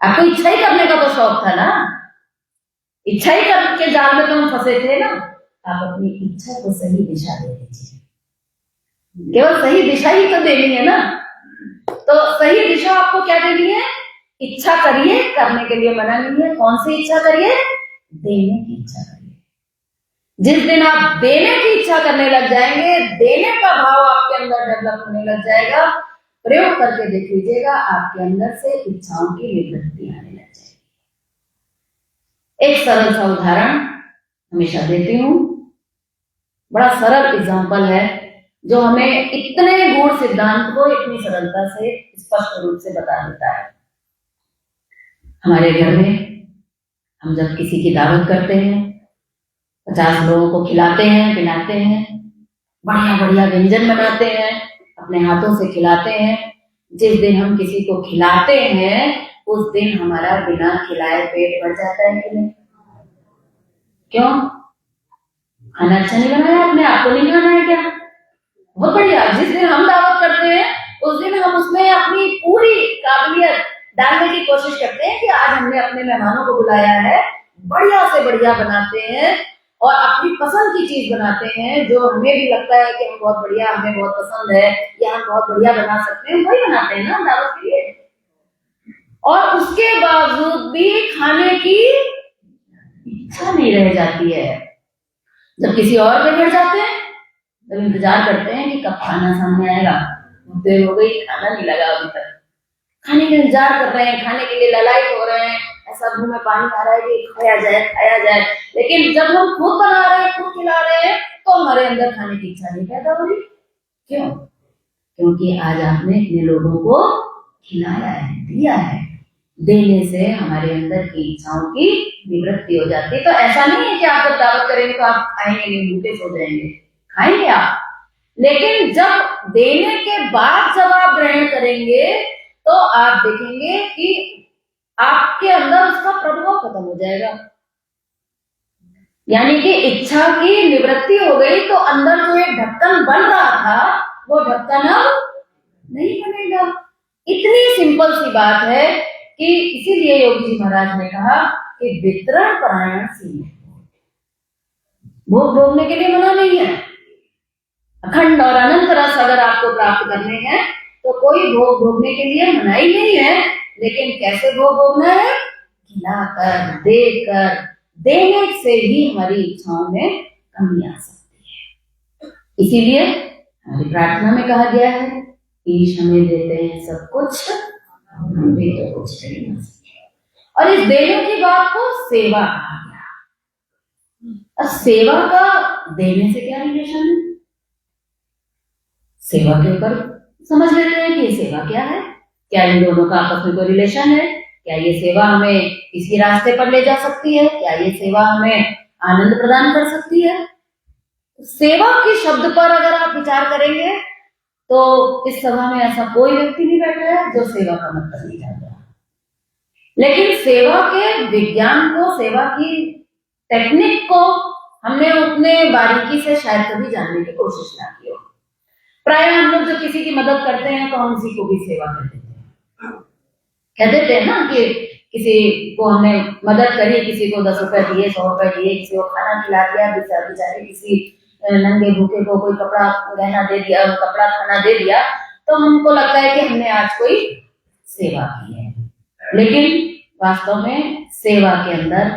आपको इच्छा ही करने का तो शौक था ना, इच्छा ही करके जाल में तो हम फंसे थे ना। आप अपनी इच्छा को सही दिशा दे दीजिए। केवल सही दिशा ही तो देनी है ना। तो सही दिशा आपको क्या देनी है? इच्छा करिए, करने के लिए मना नहीं है। कौन सी इच्छा करिए? देने की इच्छा करिए। जिस दिन आप देने की इच्छा करने लग जाएंगे, देने का भाव आपके अंदर डेवलप होने लग जाएगा। प्रयोग करके देख लीजिएगा, आपके अंदर से इच्छाओं की निवृत्ति आने लग जाएगी। एक सरल सा उदाहरण हमेशा देती हूँ, बड़ा सरल एग्जाम्पल है जो हमें इतने गूढ़ सिद्धांत को इतनी सरलता से स्पष्ट रूप से बता देता है। हमारे घर में हम जब किसी की दावत करते हैं, 50 लोगों को खिलाते हैं, पिलाते हैं, बढ़िया बढ़िया व्यंजन बनाते हैं, अपने हाथों से खिलाते हैं। जिस दिन हम किसी को खिलाते हैं उस दिन हमारा बिना खिलाए पेट भर जाता है कि नहीं? क्यों? खाना अच्छा नहीं बनाया आपने, आपको नहीं खाना है क्या? बहुत बढ़िया। जिस दिन हम दावत करते हैं उस दिन हम उसमें अपनी पूरी काबिलियत डालने की कोशिश करते हैं कि आज हमने अपने मेहमानों को बुलाया है, बढ़िया से बढ़िया बनाते हैं और अपनी पसंद की चीज बनाते हैं, जो हमें भी लगता है कि हम बहुत बढ़िया, हमें बहुत पसंद है या हम बहुत बढ़िया बना सकते हैं, वही बनाते हैं ना दावत के लिए। और उसके बावजूद भी खाने की इच्छा नहीं रह जाती है। जब किसी और के घर जाते हैं तब इंतजार करते हैं कि कब खाना सामने आएगा। देर हो गई, खाना नहीं लगा अभी तक, खाने का इंतजार कर रहे हैं, खाने के लिए ललायत हो रहे हैं, ऐसा मुंह में पानी आ रहा है कि खाया जाए खाया जाए। लेकिन जब हम खुद बना रहे हैं, खुद खिला रहे हैं, तो हमारे अंदर खाने की इच्छा नहीं पैदा हो रही। क्यों? क्योंकि आज आपने इतने लोगों को खिलाया है, दिया है। देने से हमारे अंदर की इच्छाओं की निवृत्ति हो जाती है। तो ऐसा नहीं है कि आप जब दावत करेंगे तो आप खाएंगे नहीं, भूखे सो जाएंगे, खाएंगे आप। लेकिन जब देने के बाद जब आप ग्रहण करेंगे तो आप देखेंगे कि आपके अंदर उसका प्रभाव खत्म हो जाएगा। यानी कि इच्छा की निवृत्ति हो गई तो अंदर जो एक ढक्कन बन रहा था वो ढक्कन अब नहीं बनेगा। इतनी सिंपल सी बात है कि इसीलिए योगी जी महाराज ने कहा कि वितरण परायण सीमित, भोग भोगने के लिए मना नहीं है। अखंड और अनंत रस अगर आपको प्राप्त करने हैं तो कोई भोग भोगने के लिए मनाही नहीं है, लेकिन कैसे भोग भोगना है? खिलाकर, देकर, देने से ही हमारी इच्छाओं में कमी आ सकती है। इसीलिए हमारी प्रार्थना में कहा गया है, ईश हमें देते हैं सब कुछ, हम भी तो कुछ नहीं कर सकते। और इस देने की बात को सेवा कहा गया। अब सेवा का देने से क्या रिलेशन है? सेवा के ऊपर समझ लेते हैं कि ये सेवा क्या है। क्या इन दोनों का आपस में कोई रिलेशन है? क्या ये सेवा हमें किसी रास्ते पर ले जा सकती है? क्या ये सेवा हमें आनंद प्रदान कर सकती है? सेवा के शब्द पर अगर आप विचार करेंगे तो इस सभा में ऐसा कोई व्यक्ति नहीं बैठा है जो सेवा का मतलब नहीं जानता। लेकिन सेवा के विज्ञान को, सेवा की टेक्निक को हमने उतने बारीकी से शायद कभी जानने की कोशिश ना की हो। प्राय हम लोग जब किसी की मदद करते हैं तो हम उसी को भी सेवा कर देते हैं। कह देते हैं ना कि किसी को हमने मदद करी, किसी को 10 रुपए दिए, 100 रुपए दिए, किसी को खाना खिला दिया, बेचारे किसी नंगे भूखे को कोई कपड़ा गहना दे दिया, कपड़ा खाना दे दिया, तो हमको लगता है कि हमने आज कोई सेवा की है। लेकिन वास्तव में सेवा के अंदर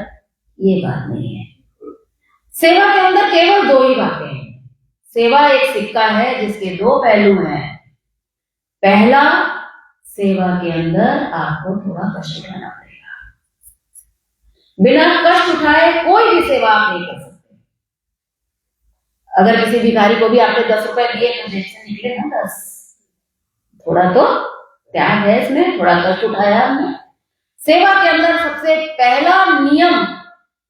ये बात नहीं है। सेवा के अंदर केवल दो ही बातें हैं। सेवा एक सिक्का है जिसके दो पहलू हैं। पहला, सेवा के अंदर आपको थोड़ा कष्ट उठाना पड़ेगा। बिना कष्ट उठाए कोई भी सेवा आप नहीं कर सकते। अगर किसी भिखारी को भी आपने 10 रुपए दिए तो जेब से निकले ना 10, थोड़ा तो त्याग है इसमें, थोड़ा कष्ट उठाया हमने। सेवा के अंदर सबसे पहला नियम,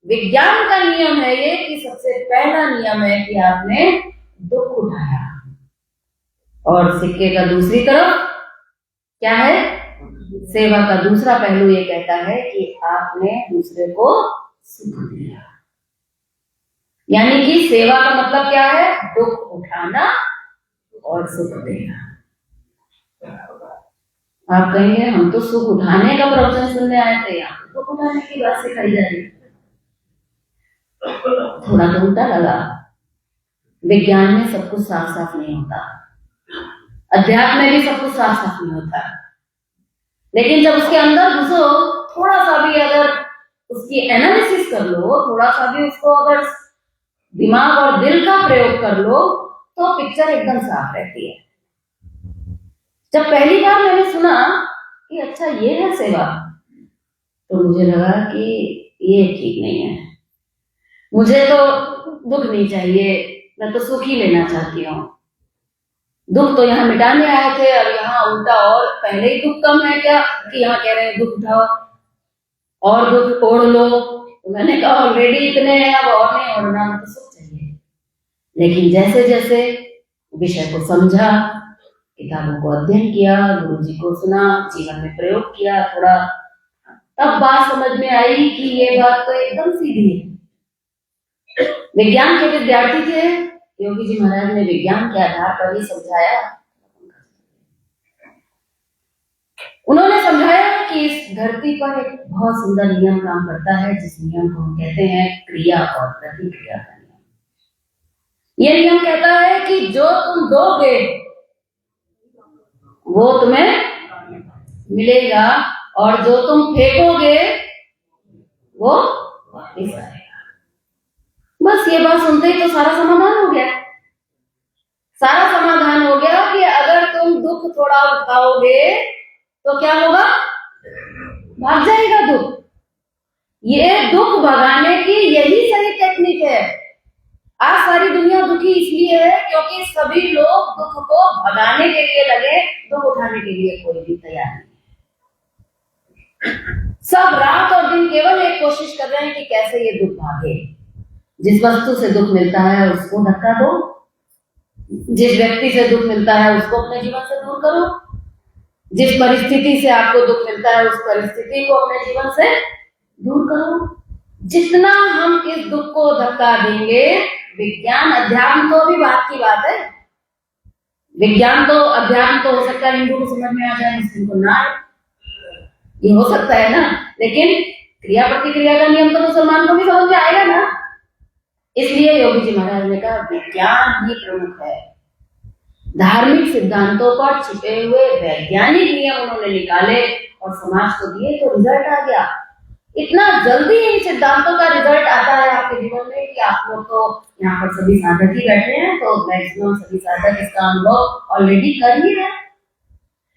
विज्ञान का नियम है ये, कि सबसे पहला नियम है कि आपने दुख उठाया। और सिक्के का दूसरी तरफ क्या है? सेवा का दूसरा पहलू ये कहता है कि आपने दूसरे को सुख दिया। यानी कि सेवा का मतलब क्या है? दुख उठाना और सुख देना। आप कहेंगे हम तो सुख उठाने का प्रवचन सुनने आए थे, यहाँ दुख उठाने की बात सिखाई जा रही। थोड़ा तो उल्टा लगा। विज्ञान में सब कुछ साफ साफ नहीं होता, अध्यात्म में भी सब कुछ साफ साफ नहीं होता। लेकिन जब उसके अंदर घुसो, थोड़ा सा भी अगर उसकी एनालिसिस कर लो, थोड़ा सा भी उसको अगर दिमाग और दिल का प्रयोग कर लो, तो पिक्चर एकदम साफ रहती है। जब पहली बार मैंने सुना कि अच्छा ये है सेवा, तो मुझे लगा कि ये ठीक नहीं है। मुझे तो दुख नहीं चाहिए, मैं तो सुख ही लेना चाहती हूँ। दुख तो यहाँ मिटाने आए थे, अब यहाँ उल्टा और पहले ही दुख कम है क्या कि यहाँ कह रहे हैं दुख उठाओ और दुख ओढ़ लो। तो मैंने कहा ऑलरेडी इतने हैं, अब और नहीं ओढ़ना, मुझे तो सुख चाहिए। लेकिन जैसे जैसे विषय को समझा, किताबों को अध्ययन किया, गुरु जी को सुना, जीवन में प्रयोग किया थोड़ा, तब बात समझ में आई कि ये बात तो एकदम सीधी है। विज्ञान के विद्यार्थी थे, योगी जी महाराज ने विज्ञान के आधार पर ही समझाया। उन्होंने समझाया कि इस धरती पर एक बहुत सुंदर नियम काम करता है, जिस नियम को हम कहते हैं क्रिया और प्रतिक्रिया का नियम। यह नियम कहता है कि जो तुम दोगे वो तुम्हें मिलेगा, और जो तुम फेंकोगे वो वापस आएगा। बस ये बात सुनते ही तो सारा समाधान हो गया। सारा समाधान हो गया कि अगर तुम दुख थोड़ा उठाओगे तो क्या होगा? भाग जाएगा दुख। ये दुख भगाने की यही सही टेक्निक है। आज सारी दुनिया दुखी इसलिए है क्योंकि सभी लोग दुख को भगाने के लिए लगे, दुख उठाने के लिए कोई भी तैयार नहीं। सब रात और दिन केवल एक कोशिश कर रहे हैं कि कैसे ये दुख भागे। जिस वस्तु से दुख मिलता है उसको धक्का दो, जिस व्यक्ति से दुख मिलता है उसको अपने जीवन से दूर करो, जिस परिस्थिति से आपको दुख मिलता है उस परिस्थिति को अपने जीवन से दूर करो। जितना हम इस दुख को धक्का देंगे, विज्ञान अध्यात्म तो भी बात की बात है। विज्ञान तो अध्यात्म तो हो सकता है हिंदू को समझ में आ जाए, मुस्लिम को ना। ये हो सकता है ना, लेकिन क्रिया प्रतिक्रिया का नियम तो मुसलमान को भी समझ में आएगा ना। इसलिए योगी जी महाराज ने कहा विज्ञान ही प्रमुख है। धार्मिक सिद्धांतों पर छिपे हुए वैज्ञानिक नियम उन्होंने निकाले और समाज को दिए, तो रिजल्ट आ गया। इतना जल्दी इन सिद्धांतों का रिजल्ट आता है आपके जीवन में कि आप लोग तो यहाँ पर सभी साधक ही बैठे हैं, तो मैक्सिमम सभी साधक इसका अनुभव ऑलरेडी कर ही रहे।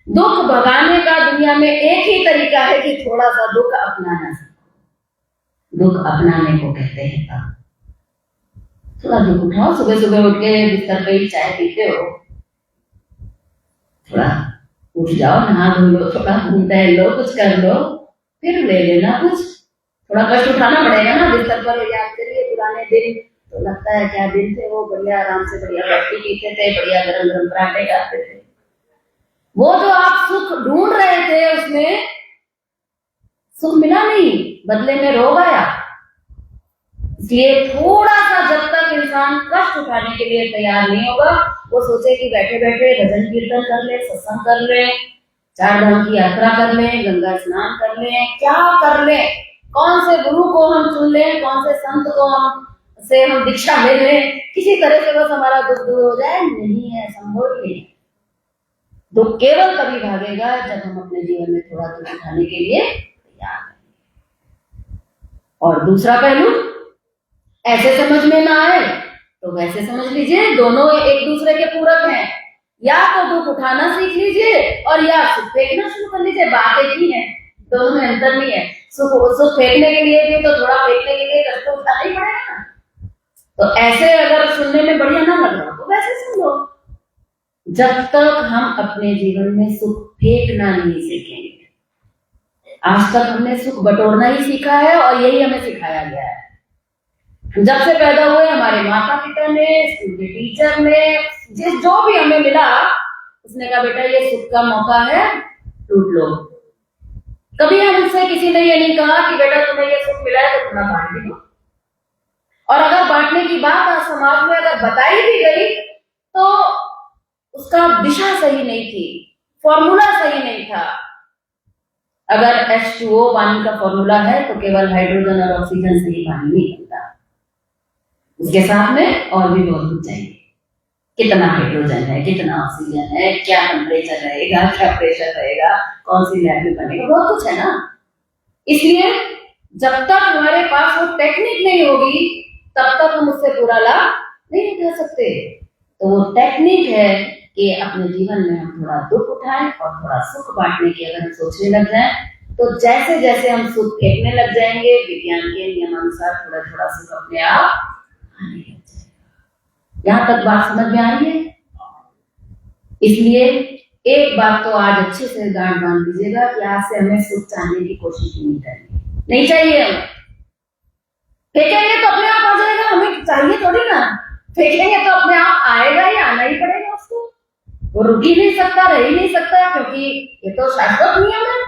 दुख भगाने का दुनिया में एक ही तरीका है कि थोड़ा सा दुख अपनाना सीखो। दुख अपनाने को कहते हैं का। थोड़ा दुख उठाओ, सुबह सुबह उठ के बिस्तर पे ही चाय पीते हो, थोड़ा उठ जाओ, नहा धो लो, थोड़ा घूम टहल लो, कुछ कर लो, फिर ले लेना कुछ। थोड़ा कष्ट उठाना पड़ेगा ना, बिस्तर पर याद करिए पुराने दिन, तो लगता है क्या दिन थे वो, बढ़िया आराम से बढ़िया बैठी पीते थे, बढ़िया गरम गरम पराठे खाते थे। वो जो आप सुख ढूंढ रहे थे उसमें सुख मिला नहीं, बदले में रोग आया। इसलिए थोड़ा सा जब तक इंसान कष्ट उठाने के लिए तैयार नहीं होगा, वो सोचे कि बैठे बैठे भजन कीर्तन कर ले, सत्संग कर ले, 4 धाम की यात्रा कर ले, गंगा स्नान कर ले, क्या कर ले, कौन से गुरु को हम चुन ले, कौन से संत को हम दीक्षा ले ले, किसी तरह से बस हमारा दुख दूर हो जाए, नहीं है, संभव नहीं है। दुख केवल तभी भागेगा जब हम अपने जीवन में थोड़ा दुख उठाने के लिए तैयार हैं। और दूसरा पहलू, ऐसे समझ में ना आए तो वैसे समझ लीजिए, दोनों एक दूसरे के पूरक हैं। या तो दुख उठाना सीख लीजिए और या सुख फेंकना शुरू कर लीजिए, बात एक ही है, दोनों में अंतर नहीं है। सुख फेंकने के लिए भी तो थोड़ा फेंकने के लिए कष्ट उठाना ही पड़ेगा ना। तो ऐसे अगर सुनने में बढ़िया ना लग रहा तो वैसे सुन लो। जब तक हम अपने जीवन में सुख फेंकना नहीं सीखेंगे, आज तक हमने सुख बटोरना ही सीखा है और यही हमें सिखाया गया है। जब से पैदा हुए हमारे माता पिता ने, स्कूल के टीचर ने, जो भी हमें मिला उसने कहा बेटा ये सुख का मौका है, लूट लो। कभी हमसे किसी ने ये नहीं कहा कि बेटा तुम्हें ये सुख मिला है तो थोड़ा बांट भी दो। और अगर बांटने की बात आज समाज में अगर बताई भी गई तो उसका दिशा सही नहीं थी, फॉर्मूला सही नहीं था। अगर H2O पानी का फॉर्मूला है तो केवल हाइड्रोजन और ऑक्सीजन से ही पानी नहीं बनता, उसके साथ में और भी बहुत कुछ चाहिए। कितना हाइड्रोजन है, कितना ऑक्सीजन है, क्या टेम्परेचर रहेगा, क्या प्रेशर रहेगा, कौन सी लैब में बनेगा, बहुत कुछ है ना। इसलिए जब तक हमारे पास वो टेक्निक नहीं होगी तब तक हम उससे पूरा लाभ नहीं उठा सकते। तो वो टेक्निक है कि अपने जीवन में हम थोड़ा दुख उठाएं और थोड़ा सुख बांटने की अगर हम सोचने लग जाएं, तो जैसे जैसे हम सुख फेंकने लग जाएंगे, विज्ञान के नियमानुसार थोड़ा थोड़ा सुख अपने आप आने लग जाएगा। यहाँ तक बात समझ में आई है? इसलिए एक बात तो आज अच्छे से गांठ बांध दीजिएगा कि आज से हमें सुख चाहने की कोशिश नहीं करनी, नहीं चाहिए। हमें फेंकेंगे तो अपने आप आ जाएगा, हमें चाहिए थोड़ी ना। फेंकेंगे तो अपने आप आएगा ही, आना ही पड़ेगा उसको, वो रुक ही नहीं सकता, रह ही नहीं सकता, क्योंकि ये तो शाश्वत नियम है।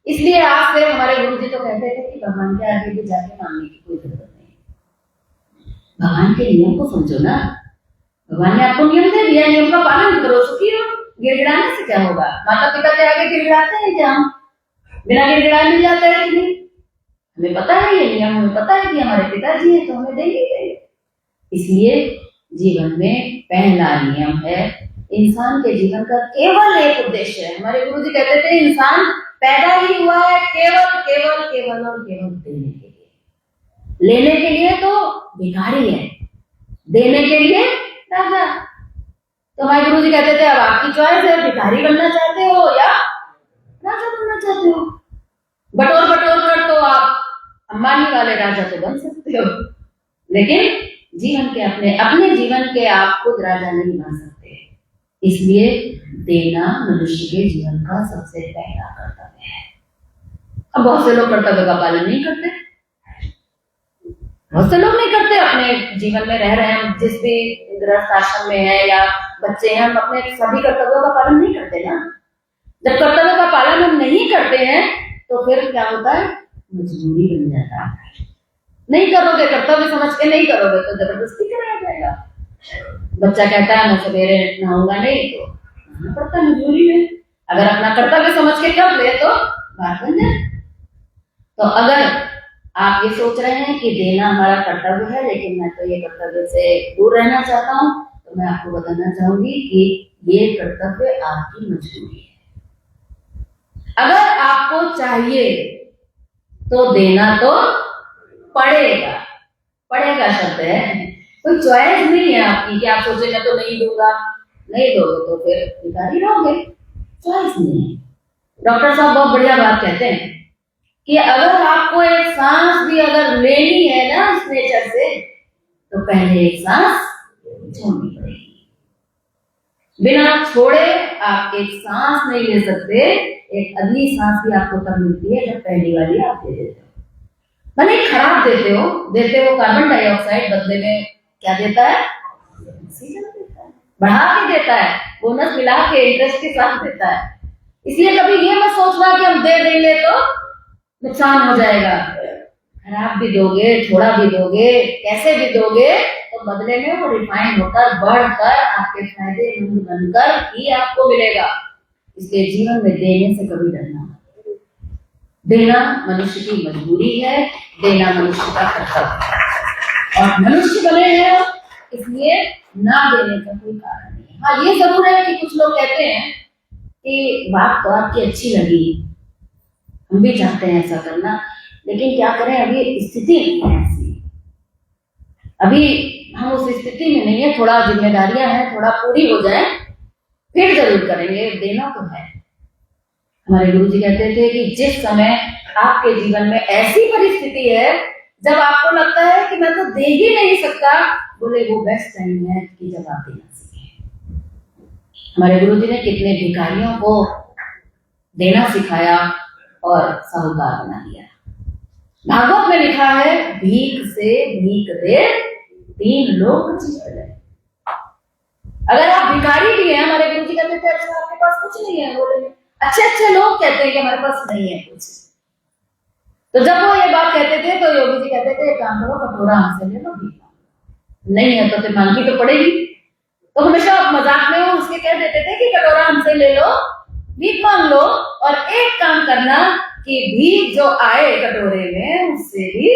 इसलिए आज से हमारे गुरु जी तो कहते थे कि भगवान के आगे भी जाके मांगने की कोई जरूरत नहीं। भगवान के नियम को समझो ना, भगवान ने आपको नियम दे दिया, नियम का पालन करो, सुखी हो। गिड़गिड़ाने से क्या होगा? माता पिता के आगे गिड़गिड़ाते हैं क्या हम? बिना गिड़गिड़ाए मिल जाता है कि नहीं? हमें पता है ये नियम, हमें पता है कि हमारे पिताजी हैं तो हमें देंगे। इसलिए जीवन में पहला नियम है, इंसान के जीवन का केवल एक उद्देश्य है। हमारे गुरु जी कहते थे इंसान पैदा ही हुआ है केवल केवल केवल और केवल देने के लिए। लेने के लिए तो भिखारी है, देने के लिए राजा। तो हमारे गुरु जी कहते थे अब आपकी चॉइस है, भिखारी बनना चाहते हो या राजा बनना चाहते हो। बटोर बटोर कर तो आप अंबानी वाले राजा तो बन सकते हो, लेकिन जीवन के अपने जीवन के आप खुद राजा नहीं बन सकते। इसलिए देना मनुष्य के जीवन का सबसे पहला कर्तव्य है। अब बहुत से लोग कर्तव्य का पालन नहीं करते, बहुत से लोग नहीं करते। अपने जीवन में रह रहे हैं, जिस भी गृहस्थ आश्रम में है या बच्चे हैं, हम अपने सभी कर्तव्यों का पालन नहीं करते ना। जब कर्तव्य का पालन हम नहीं करते हैं तो फिर क्या होता है? मजबूरी बन जाता है। नहीं करोगे, कर्तव्य समझ के नहीं करोगे तो जबरदस्ती कराया जाएगा। बच्चा कहता है मैं सवेरे नहाऊंगा नहीं, तो नहाना पड़ता है मजबूरी में। अगर अपना कर्तव्य समझ के कर ले तो बात बन जाए। तो अगर आप ये सोच रहे हैं कि देना हमारा कर्तव्य है, लेकिन मैं तो ये कर्तव्य से दूर रहना चाहता हूँ, तो मैं आपको बताना चाहूंगी कि ये कर्तव्य आपकी मजबूरी है। अगर आपको चाहिए तो देना तो पड़ेगा। पड़ेगा शब्द है, कोई चॉइस नहीं है आपकी कि आप सोचे मैं तो नहीं दूंगा। नहीं दोगे तो फिर भिखारी रहोगे, चॉइस नहीं है। डॉक्टर साहब बहुत बढ़िया बात कहते हैं कि अगर आपको एक सांस भी अगर लेनी है ना इस नेचर से, तो पहले एक सांस छोड़नी पड़ेगी। बिना छोड़े आप एक सांस नहीं ले सकते। एक अगली सांस भी आपको तब मिलती है जब पहली वाली आप दे देते हो। भले खराब देते हो कार्बन डाइऑक्साइड, बदले में क्या देता है? ऑक्सीजन देता है, बढ़ा के देता है, बोनस मिला के इंटरेस्ट के साथ देता है। इसलिए कभी ये मत सोचना कि हम दे देंगे तो नुकसान हो जाएगा। खराब भी दोगे, थोड़ा भी दोगे, कैसे भी दोगे, तो बदले में वो रिफाइन होकर बढ़कर आपके फायदेमंद बनकर ही आपको मिलेगा। इसलिए जीवन में देने से कभी डरना मत। देना मनुष्य की मजबूरी है, देना मनुष्य का कर्तव्य है। और मनुष्य बने हैं इसलिए ना देने का कोई कारण नहीं है। हाँ, ये जरूर है कि कुछ लोग कहते हैं कि बात तो आपकी अच्छी लगी, हम भी चाहते हैं ऐसा करना, लेकिन क्या करें, अभी स्थिति नहीं है ऐसी, अभी हम उस स्थिति में नहीं है, थोड़ा जिम्मेदारियां हैं, थोड़ा पूरी हो जाए फिर जरूर करेंगे। देना तो है। हमारे गुरु जी कहते थे कि जिस समय आपके जीवन में ऐसी परिस्थिति है जब आपको लगता है कि मैं तो दे ही नहीं सकता, बोले वो बेस्ट टाइम है कि जब आप देना सीखें। हमारे गुरु जी ने कितने भिखारियों को देना सिखाया और साहूकार बना दिया। भागवत में लिखा है, भीख से भीख दे, 3 लोग चीज है। अगर आप भिखारी भी हैं, हमारे गुरु जी कहते थे अच्छा आपके पास कुछ नहीं है, बोले अच्छे लोग कहते हैं कि हमारे पास नहीं है कुछ। तो जब वो ये बात कहते थे तो योगी जी कहते थे काम करो, कटोरा हमसे ले लो, भीख नहीं है तो फिर मांगनी तो पड़ेगी। तो हमेशा मजाक में वो उसके कह देते थे कि कटोरा हमसे ले लो, भीख मांग लो, और एक काम करना कि भीख जो आए कटोरे में उससे भी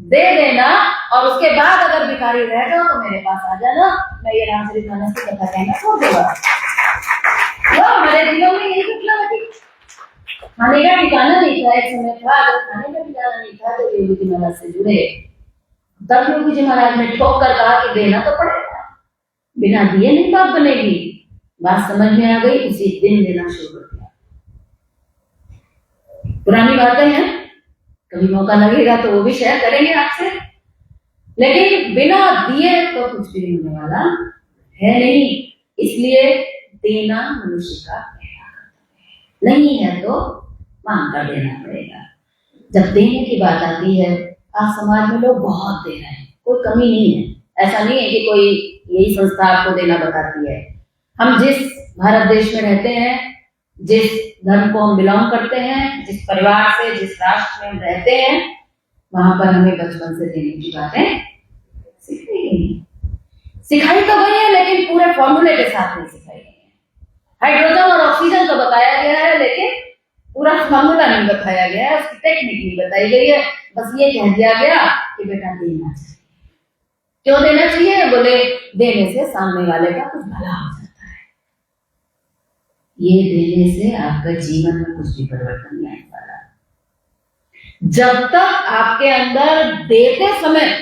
दे देना, और उसके बाद अगर भिखारी रह जाओ तो मेरे पास आ जाना, मैं ये रामचरितमानस की कथा कहना छोड़ दूंगा। हमारे दिलों में यही घटना घटी। खाने का ठिकाना नहीं था, एक समय था जब खाने का ठिकाना नहीं था, तो योगी जी महाराज से जुड़े। तब योगी जी महाराज ने ठोक कर कहा कि देना तो पड़ेगा, बिना दिए नहीं बात बनेगी। बात समझ में आ गई, उसी दिन देना शुरू कर दिया। पुरानी बातें हैं, कभी मौका लगेगा तो वो भी शेयर करेंगे आपसे, लेकिन बिना दिए तो कुछ भी होने वाला है नहीं। इसलिए देना मनुष्य का नहीं है तो मांग कर देना पड़ेगा। जब देने की बात आती है, आज समाज में लोग बहुत दे रहे हैं, कोई कमी नहीं है। ऐसा नहीं है कि कोई यही संस्था आपको देना बताती है। हम जिस भारत देश में रहते हैं, जिस धर्म को हम बिलोंग करते हैं, जिस परिवार से, जिस राष्ट्र में हम रहते हैं, वहां पर हमें बचपन से देने की बातें सिखाई तो गई है, लेकिन पूरे फॉर्मूले के साथ नहीं सिखाई गई है। हाइड्रोजन और ऑक्सीजन तो बताया गया है, लेकिन पूरा फॉर्मूला नहीं बताया गया है, उसकी टेक्निक नहीं बताई गई है। बस ये कह दिया गया कि बेटा देना चाहिए। क्यों देना चाहिए? बोले देने से सामने वाले का कुछ भला हो जाता है। ये देने से आपका जीवन में कुछ भी परिवर्तन नहीं आने वाला। जब तक आपके अंदर देते समय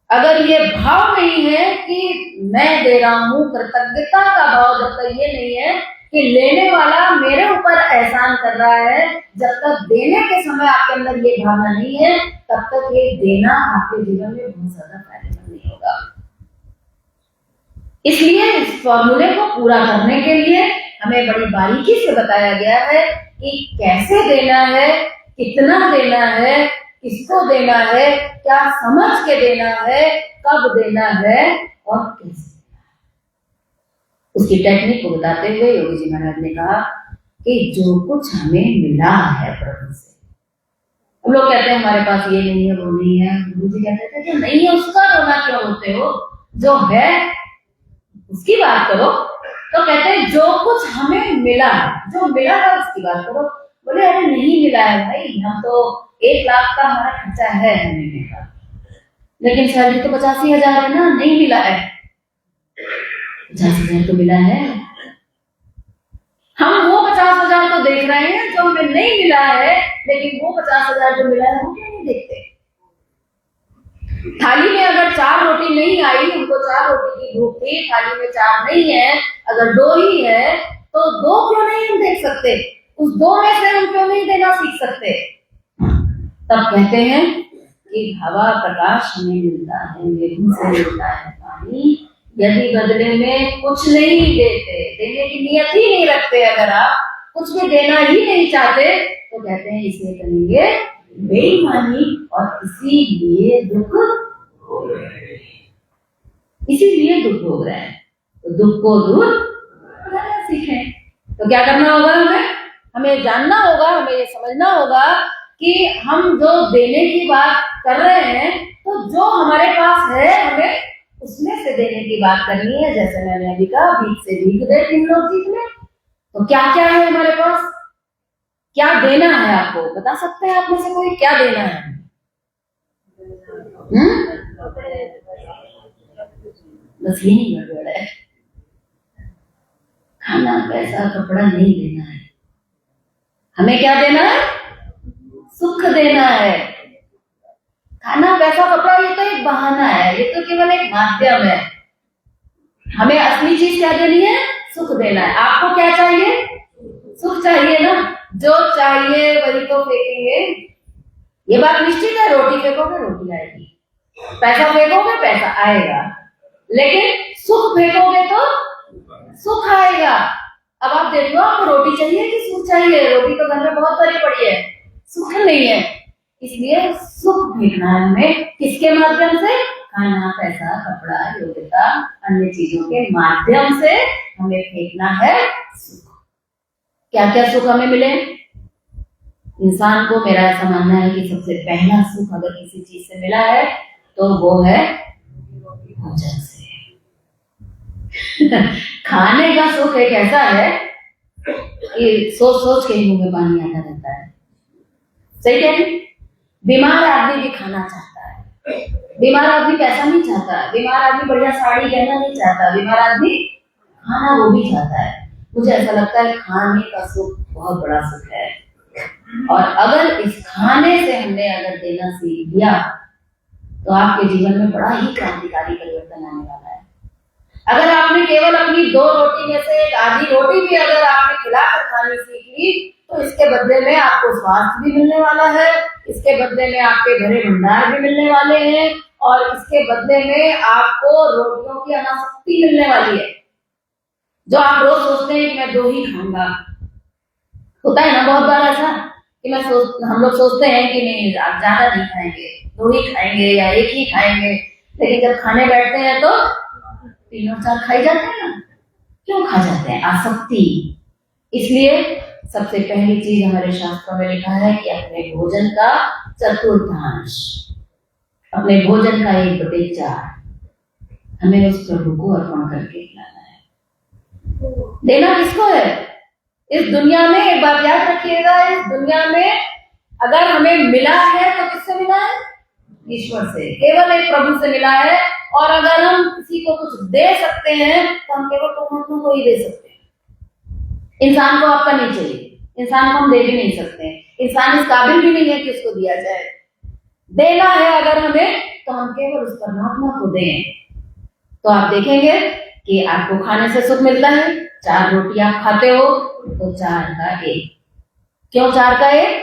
अगर ये भाव नहीं है कि मैं दे रहा हूं, कृतज्ञता का भाव जब तक ये नहीं है कि लेने वाला मेरे ऊपर एहसान कर रहा है, जब तक देने के समय आपके अंदर ये भावना नहीं है, तब तक ये देना आपके जीवन में बहुत ज्यादा फायदेमंद नहीं होगा। इसलिए इस फॉर्मूले को पूरा करने के लिए हमें बड़ी बारीकी से बताया गया है कि कैसे देना है, कितना देना है, किसको देना है, क्या समझ के देना है, कब देना है और कैसे। उसकी टेक्निक को बताते हुए योगी जी महाराज ने कहा कि जो कुछ हमें मिला है प्रभु से, हम लोग कहते हैं हमारे पास ये नहीं है, वो नहीं है। गुरु जी कहते थे जो नहीं है उसका रोना क्यों होते हो, जो है उसकी बात करो। तो कहते हैं जो कुछ हमें मिला है, जो मिला है उसकी बात करो। बोले अरे नहीं मिला है भाई, हम तो 1 लाख का हमारा खर्चा है महीने का, लेकिन सैलरी तो 85,000 है ना, नहीं मिला है। 50,000 तो मिला है। हम वो 50,000 तो देख रहे हैं जो हमें नहीं मिला है, लेकिन वो 50,000 जो मिला है वो क्यों नहीं देखते? थाली में अगर 4 रोटी नहीं आई, हमको 4 रोटी की भूख थी, थाली में 4 नहीं है, अगर 2 ही है, तो 2 क्यों नहीं हम देख सकते? उस 2 में से हम क्यों नहीं देना सीख सकते? तब कहते हैं कि हवा प्रकाश हमें मिलता है, मेघों से मिलता है पानी, यदि बदले में कुछ नहीं देते, देने की नियत ही नहीं रखते, अगर आप कुछ भी देना ही नहीं चाहते, तो कहते हैं इसे करेंगे बेईमानी, और इसीलिए दुख भोग रहे हैं, इसीलिए दुख भोग रहे हैं। तो दुख को दूर करना सीखें। तो क्या करना होगा? हमें जानना होगा, हमें ये समझना होगा कि हम जो देने की बात कर रहे हैं, तो जो हमारे पास है हमें उसमें से देने की बात करनी है। जैसे मैंने अभी कहा, भीख से भीख दे 3 लोग जीत में। तो क्या क्या है हमारे पास, क्या देना है? आपको बता सकते हैं आप में से कोई क्या देना है? बस यही गड़बड़ है। खाना पैसा कपड़ा नहीं देना है, हमें क्या देना है? सुख देना है। खाना पैसा कपड़ा ये तो एक बहाना है, ये तो केवल एक माध्यम है। हमें असली चीज क्या देनी है? सुख देना है। आपको क्या चाहिए? सुख चाहिए ना। जो चाहिए वही तो फेंकेंगे, ये बात निश्चित है। रोटी फेंकोगे रोटी आएगी, पैसा फेंकोगे पैसा आएगा, लेकिन सुख फेंकोगे तो सुख आएगा। अब आप देख लो, आपको रोटी चाहिए कि सुख चाहिए? रोटी तो घर में बहुत भरी पड़ी है, सुख नहीं है, इसलिए सुख फेंकना है हमें। किसके माध्यम से? खाना पैसा कपड़ा योग्यता अन्य चीजों के माध्यम से हमें फेंकना है सुख। क्या क्या सुख हमें मिले? इंसान को, मेरा ऐसा मानना है कि सबसे पहला सुख अगर किसी चीज से मिला है तो वो है भोजन से। खाने का सुख एक ऐसा है कि सोच सोच के मुंह में पानी आता रहता है। सही कह रही? बीमार आदमी भी खाना चाहता है, बीमार आदमी पैसा नहीं चाहता, बीमार आदमी बढ़िया साड़ी गहना नहीं चाहता, बीमार आदमी खाना वो भी चाहता है। मुझे ऐसा लगता है खाने का सुख बहुत बड़ा सुख है, और अगर इस खाने से हमने अगर देना सीख लिया तो आपके जीवन में बड़ा ही क्रांतिकारी परिवर्तन आने वाला है। अगर आपने केवल अपनी 2 रोटी में से एक आधी रोटी भी अगर आपने खिलाकर खानी सीख ली, तो इसके बदले में आपको स्वास्थ्य भी मिलने वाला है, इसके बदले में आपके घरे भंडार भी मिलने वाले हैं, और इसके बदले में आपको रोटियों की अनासक्ति मिलने वाली है। जो आप रोज सोचते हैं कि मैं 2 ही खाऊंगा, होता है ना बहुत बार ऐसा कि हम लोग सोचते हैं कि नहीं आप ज्यादा नहीं खाएंगे, 2 ही खाएंगे या 1 ही खाएंगे, लेकिन जब खाने बैठते हैं तो 3 और 4 खाई जाते हैं ना। क्यों खा जाते हैं? आसक्ति। इसलिए सबसे पहली चीज हमारे शास्त्रों में लिखा है कि अपने भोजन का चतुर्थांश, अपने भोजन का 1/4 हमें उस प्रभु को अर्पण करके खिलाना है। देना किसको है? इस दुनिया में एक बात याद रखिएगा, इस दुनिया में अगर हमें मिला है तो किससे मिला है? ईश्वर से, केवल एक प्रभु से मिला है। और अगर हम किसी को कुछ दे सकते हैं तो हम केवल परमात्मा को ही दे सकते हैं। इंसान को आपका नहीं चाहिए, इंसान को हम दे भी नहीं सकते हैं, इंसान इस काबिल भी नहीं है कि उसको दिया जाए। देना है अगर हमें तो हम केवल उस परमात्मा को दें। तो आप देखेंगे कि आपको खाने से सुख मिलता है। 4 रोटी आप खाते हो तो 4 का 1। क्यों 4 का 1?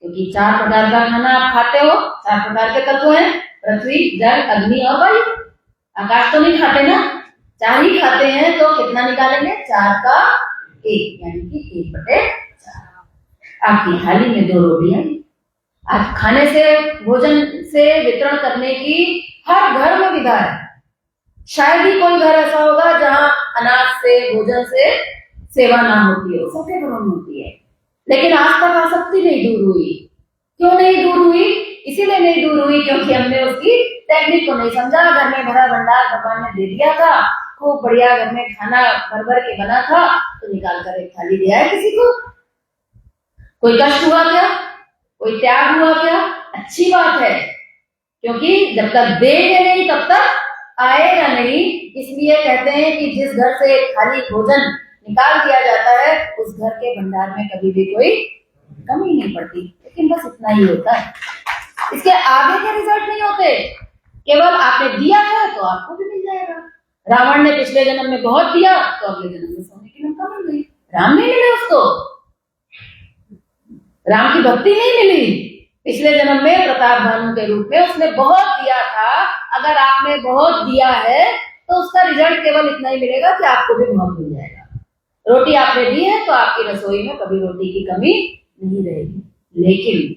क्योंकि 4 प्रकार का खाना आप खाते हो। 4 प्रकार के तत्व हैं, पृथ्वी जल अग्नि और वायु। आकाश तो नहीं खाते ना, 4 ही खाते हैं। तो कितना निकालेंगे? 4 का 1, यानी कि 1/4। आपकी थाली में 2 रोटियां। आप खाने से, भोजन से वितरण करने की हर घर में विधा है। शायद ही कोई घर ऐसा होगा जहां अनाज से, भोजन से सेवा ना होती हो, सबके घरों में होती है। लेकिन आज तक आसक्ति नहीं दूर हुई। क्यों नहीं दूर हुई? इसीलिए नहीं दूर हुई क्योंकि हमने उसकी टेक्निक को नहीं समझा। घर में भरा भंडार भगवान ने दे दिया था, खूब बढ़िया घर में खाना भर भर के बना था, तो निकाल कर एक थाली दिया है किसी को। कोई कष्ट हुआ क्या, कोई त्याग हुआ क्या? अच्छी बात है, क्योंकि जब तक देंगे नहीं तब तक आएगा नहीं। इसलिए कहते हैं कि जिस घर से खाली भोजन निकाल दिया जाता है उस घर के भंडार में कभी भी कोई कमी नहीं पड़ती। लेकिन बस इतना ही होता है, इसके आगे के रिजल्ट नहीं होते। केवल आपने दिया है तो आपको भी मिल जाएगा। रावण ने पिछले जन्म में बहुत दिया तो अगले जन्म में सोने की लंका मिल गई। राम नहीं मिले उसको, राम की भक्ति नहीं मिली। पिछले जन्म में प्रताप भानु के रूप में उसने बहुत दिया था। अगर आपने बहुत दिया है तो उसका रिजल्ट केवल इतना ही मिलेगा कि आपको भी बहुत मिल जाएगा। रोटी आपने दी है तो आपकी रसोई में कभी रोटी की कमी नहीं रहेगी। लेकिन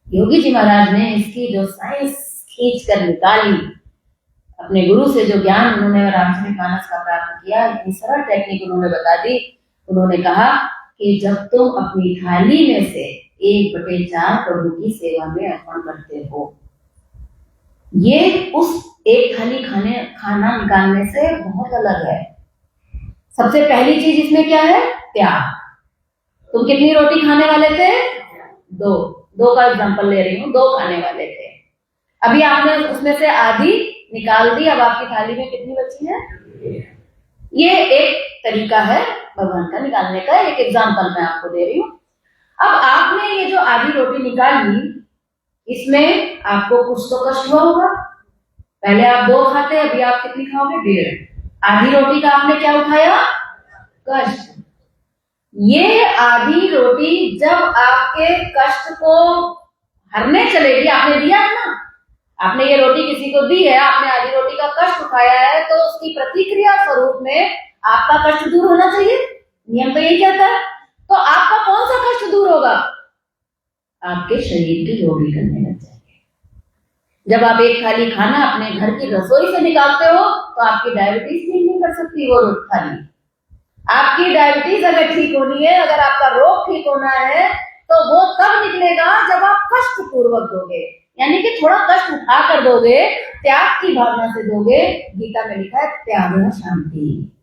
योगी जी महाराज ने इसकी जो साइंस खींच कर निकाली, अपने गुरु से जो ज्ञान उन्होंने रामचरितमानस का प्राप्त किया, इतनी सरल टेक्निक उन्होंने बता दी। उन्होंने कहा कि जब तुम अपनी थाली में से 1/4 प्रभु की सेवा में अर्पण करते हो, ये उस एक थाली खाना निकालने से बहुत अलग है। सबसे पहली चीज इसमें क्या है? त्याग। तुम कितनी रोटी खाने वाले थे? 2 का एग्जांपल ले रही हूँ, 2 खाने वाले थे। अभी आपने उसमें से आधी निकाल दी, अब आपकी थाली में कितनी बची है? ये एक तरीका है भगवान का निकालने का, एक एग्जांपल मैं आपको दे रही हूँ। अब आपने ये जो आधी रोटी निकाली, इसमें आपको कुछ तो कष्ट हुआ होगा। पहले आप 2 खाते, अभी आप कितनी खाओगे? 1.5। आधी रोटी का आपने क्या उठाया? कष्ट। ये आधी रोटी जब आपके कष्ट को हरने चलेगी, आपने दिया है ना, आपने ये रोटी किसी को दी है, आपने आधी रोटी का कष्ट उठाया है, तो उसकी प्रतिक्रिया स्वरूप में आपका कष्ट दूर होना चाहिए। नियम तो यही कहता है। तो आपका कौन सा कष्ट दूर होगा? आपके शरीर की रोटी करने लग जाएंगे। जब आप एक थाली खाना अपने घर की रसोई से निकालते हो तो आपकी डायबिटीज ठीक नहीं कर सकती वो थाली। आपकी डायबिटीज अगर ठीक होनी है, अगर आपका रोग ठीक होना है, तो वो तब निकलेगा जब आप कष्ट पूर्वक दोगे, यानी कि थोड़ा कष्ट उठा कर दोगे, त्याग की भावना से दोगे। गीता में लिखा है त्याग शांति।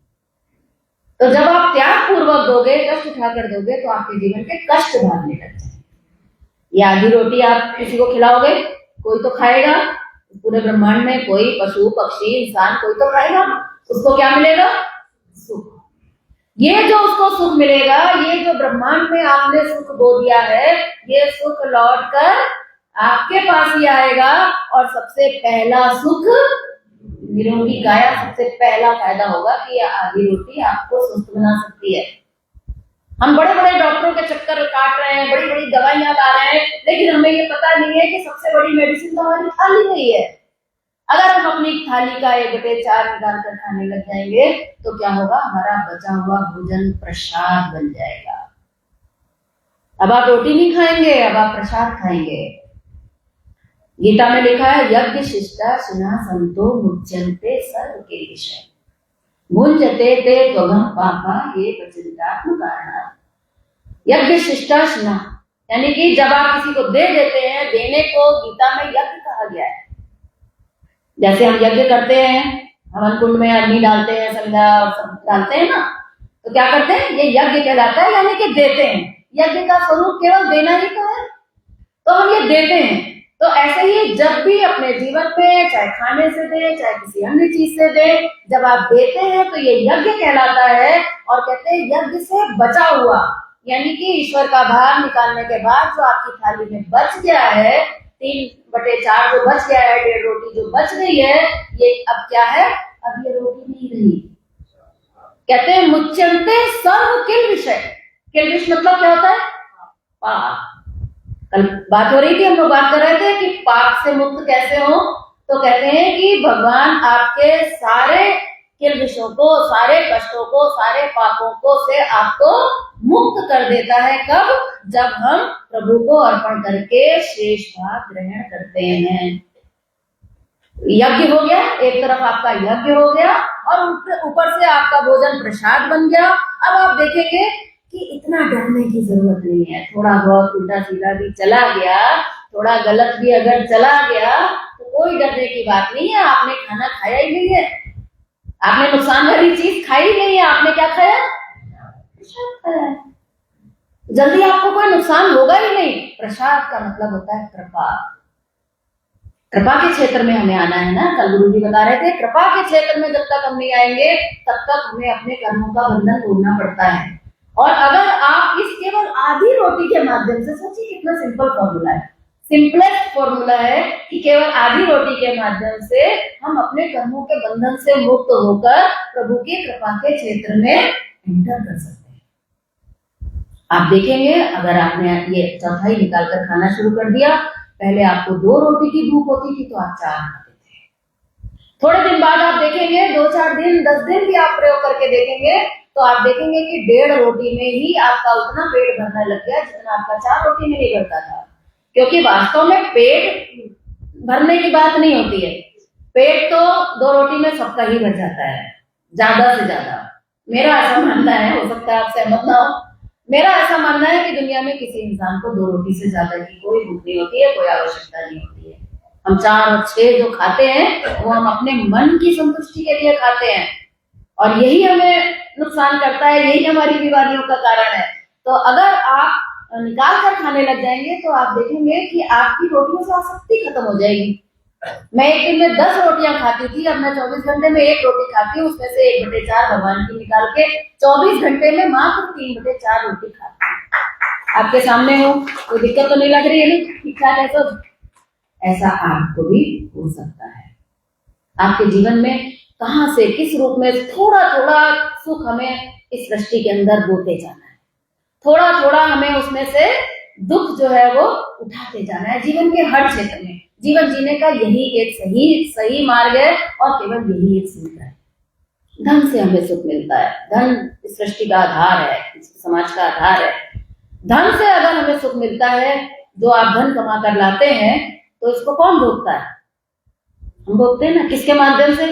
तो जब आप त्याग पूर्वक दोगे, कष्ट उठा कर दोगे, तो आपके जीवन के कष्ट भागने लग जाएंगे। ये आधी रोटी आप किसी को खिलाओगे, कोई तो खाएगा। पूरे ब्रह्मांड में कोई पशु पक्षी इंसान कोई तो खाएगा, उसको क्या मिलेगा? सुख। ये जो उसको सुख मिलेगा, ये जो ब्रह्मांड में आपने सुख बो दिया है, ये सुख लौट कर आपके पास ही आएगा। और सबसे पहला सुख निरोगी काया, सबसे पहला फायदा होगा कि आधी रोटी आपको स्वस्थ बना सकती है। हम बड़े बड़े डॉक्टरों के चक्कर काट रहे हैं, बड़ी बड़ी दवाइयां ला रहे हैं, लेकिन हमें ये पता नहीं है कि सबसे बड़ी मेडिसिन तो हमारी थाली में ही है। अगर हम अपनी थाली का 1/4 निकाल कर खाने लग जाएंगे तो क्या होगा? हमारा बचा हुआ भोजन प्रसाद बन जाएगा। अब आप रोटी नहीं खाएंगे, अब आप प्रसाद खाएंगे। गीता में लिखा है यज्ञ शिष्टा सुना संतो मुच्यन्ते सर्व के विषय भुंजते ते त्वगम पापा ये प्रचिंतात्म कारण। यज्ञ शिष्टा सुना, यानी कि जब आप किसी को दे देते हैं, देने को गीता में यज्ञ कहा गया है। जैसे हम यज्ञ करते हैं, हवन कुंड में अग्नि डालते हैं, संध्या डालते हैं ना, तो क्या करते हैं? ये यज्ञ कहलाता है, यानी कि देते हैं। यज्ञ का स्वरूप केवल देना ही तो है, तो हम ये देते हैं। तो ऐसे ही जब भी अपने जीवन में, चाहे खाने से दे, चाहे किसी अन्य चीज से दे, जब आप देते हैं तो ये यज्ञ कहलाता है। और कहते हैं यज्ञ से बचा हुआ, यानी कि ईश्वर का भार निकालने के बाद जो आपकी थाली में बच गया है, 3/4 जो बच गया है, 1.5 रोटी जो बच गई है, ये अब क्या है? अब ये रोटी नहीं रही। कहते हैं मुच्यन्ते सर्व किल विषय। किल विषय मतलब क्या होता है? पाप। कल बात हो रही थी, हम लोग बात कर रहे थे कि पाप से मुक्त कैसे हो। तो कहते हैं कि भगवान आपके सारे किल विषयों को, सारे कष्टों को, सारे पापों को से आपको मुक्त कर देता है। कब? जब हम प्रभु को अर्पण करके शेष भाग ग्रहण करते हैं। यज्ञ हो गया, एक तरफ आपका यज्ञ हो गया और ऊपर से आपका भोजन प्रसाद बन गया। अब आप देखेंगे कि इतना डरने की जरूरत नहीं है। थोड़ा बहुत उल्टा सीधा भी चला गया, थोड़ा गलत भी अगर चला गया, तो कोई डरने की बात नहीं है। आपने खाना खाया ही नहीं है, आपने नुकसान वाली चीज खाई नहीं है, आपने क्या खाया? प्रसाद खाया। जल्दी आपको कोई नुकसान होगा ही नहीं। प्रसाद का मतलब होता है कृपा। कृपा के क्षेत्र में हमें आना है ना। कल गुरु जी बता रहे थे, कृपा के क्षेत्र में जब तक हम नहीं आएंगे तब तक हमें अपने कर्मों का बंधन तोड़ना पड़ता है। और अगर आप इस केवल आधी रोटी के माध्यम से, सोचिए कितना सिंपल फॉर्मूला है, सिंपलेस्ट फॉर्मूला है कि केवल आधी रोटी के माध्यम से हम अपने कर्मों के बंधन से मुक्त होकर प्रभु की कृपा के क्षेत्र में एंटर कर सकते हैं। आप देखेंगे, अगर आपने ये चौथाई निकाल कर खाना शुरू कर दिया, पहले आपको 2 रोटी की भूख होती थी तो आप 4 खाते थे। थोड़े दिन बाद आप देखेंगे, 2-4 दिन 10 दिन भी आप प्रयोग करके देखेंगे तो आप देखेंगे कि 1.5 रोटी में ही आपका उतना पेट भरने लग गया जितना आपका 4 रोटी में नहीं भरता था। क्योंकि वास्तव में पेट भरने की बात नहीं होती है, पेट तो 2 रोटी में सबका ही भर जाता है, ज्यादा से ज्यादा। मेरा ऐसा मानना है, हो सकता है आप सहमत ना हो, मेरा ऐसा मानना है कि दुनिया में किसी इंसान को 2 रोटी से ज्यादा की कोई भूख नहीं होती है, कोई आवश्यकता नहीं होती है। हम 4 और 6 जो खाते हैं वो हम अपने मन की संतुष्टि के लिए खाते हैं, और यही हमें नुकसान करता है, यही हमारी बीमारियों का कारण है। तो अगर आप निकाल कर खाने लग जाएंगे तो आप देखेंगे कि आपकी रोटियों से आसक्ति खत्म हो जाएगी। मैं एक दिन में 10 रोटियां खाती थी, अब मैं 24 घंटे में 1 रोटी खाती हूँ, उसमें से 1/4 भगवान की निकाल के 24 घंटे में मात्र 3/4 रोटी खाती हूँ। आपके सामने हो, कोई दिक्कत तो नहीं लग रही है ना? ठीक ठाक है सब? ऐसा आपको भी हो सकता है। आपके जीवन में कहां से, किस रूप में थोड़ा थोड़ा सुख हमें इस सृष्टि के अंदर बोते जाना है, थोड़ा थोड़ा हमें उसमें से दुख जो है वो उठाते जाना है। जीवन के हर क्षेत्र में जीवन जीने का यही एक सही मार्ग है, और केवल यही एक सूत्र है। धन से हमें सुख मिलता है, धन इस सृष्टि का आधार है, इस समाज का आधार है। धन से अगर हमें सुख मिलता है, जो आप धन कमा कर लाते हैं, तो इसको कौन भोगता है? हम भोगते हैं ना। किसके माध्यम से?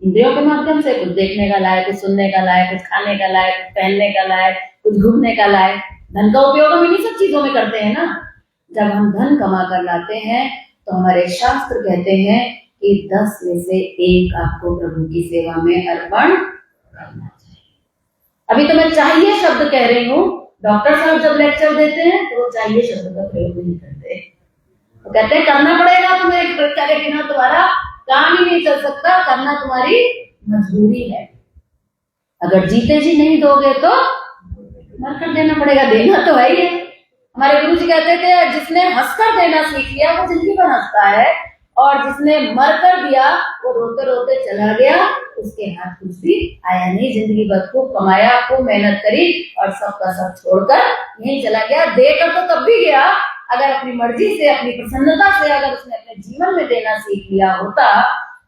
इंद्रियों के माध्यम से। कुछ देखने का लायक, कुछ सुनने का लायक, कुछ खाने का लायक, कुछ पहनने का लायक, कुछ घूमने का लायक। धन का उपयोग हम इन्हीं सब चीजों में करते हैं ना। जब हम धन कमा कर लाते हैं तो हमारे शास्त्र कहते हैं कि 10 में से 1 आपको प्रभु की सेवा में अर्पण करना चाहिए। अभी तो मैं चाहिए शब्द कह रही हूँ, डॉक्टर साहब जब लेक्चर देते हैं तो वो चाहिए शब्द का प्रयोग नहीं करते, वो कहते हैं करना पड़ेगा तुम्हें, करे बिना तुम्हारा काम ही नहीं चल सकता, करना तुम्हारी मजबूरी है। अगर जीते जी नहीं दोगे तो मरकर देना पड़ेगा, देना तो है ही है। हमारे गुरु जी कहते थे, जिसने हंसकर देना सीख लिया वो जिंदगी भर हंसता है, और जिसने मरकर दिया वो रोते रोते चला गया, उसके हाथ कुछ भी आया नहीं। जिंदगी भर खूब कमाया, खूब मेहनत करी, और सबका सब छोड़कर यहीं चला गया। देकर तो तब भी गया, अगर अपनी मर्जी से, अपनी प्रसन्नता से अगर उसने अपने जीवन में देना सीख लिया होता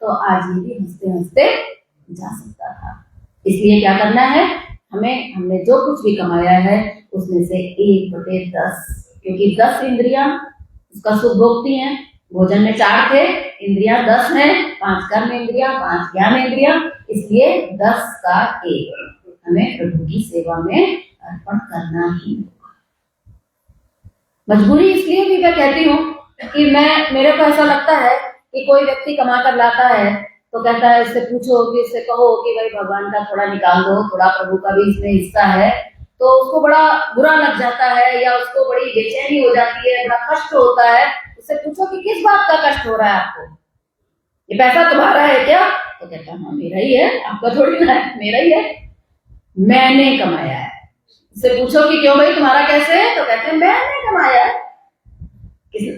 तो आज ये भी हंसते हंसते जा सकता था। इसलिए क्या करना है हमें, हमने जो कुछ भी कमाया है उसमें से 1/10, क्योंकि 10 इंद्रियां उसका सुख भोगती हैं। भोजन में 4 थे, इंद्रियां 10 हैं, 5 कर्म इंद्रियां, 5 ज्ञान इंद्रियां, इसलिए 10 का 1 हमें प्रभु की सेवा में अर्पण करना ही होगा। मजबूरी इसलिए भी मैं कहती हूँ कि मेरे को ऐसा लगता है कि कोई व्यक्ति कमा कर लाता है तो कहता है, उससे पूछो कि, उससे कहो कि भाई भगवान का थोड़ा निकाल दो, थोड़ा प्रभु का भी इसमें हिस्सा है, तो उसको बड़ा बुरा लग जाता है, या उसको बड़ी बेचैनी हो जाती है, बड़ा कष्ट होता है। उससे पूछो कि किस बात का कष्ट हो रहा है आपको, ये पैसा तुम्हारा है क्या? तो कहता है हाँ मेरा ही है, आपका थोड़ी ना है, मेरा ही है, मैंने कमाया है। उससे पूछो कि क्यों भाई तुम्हारा कैसे है? तो कहते हैं मैंने कमाया है।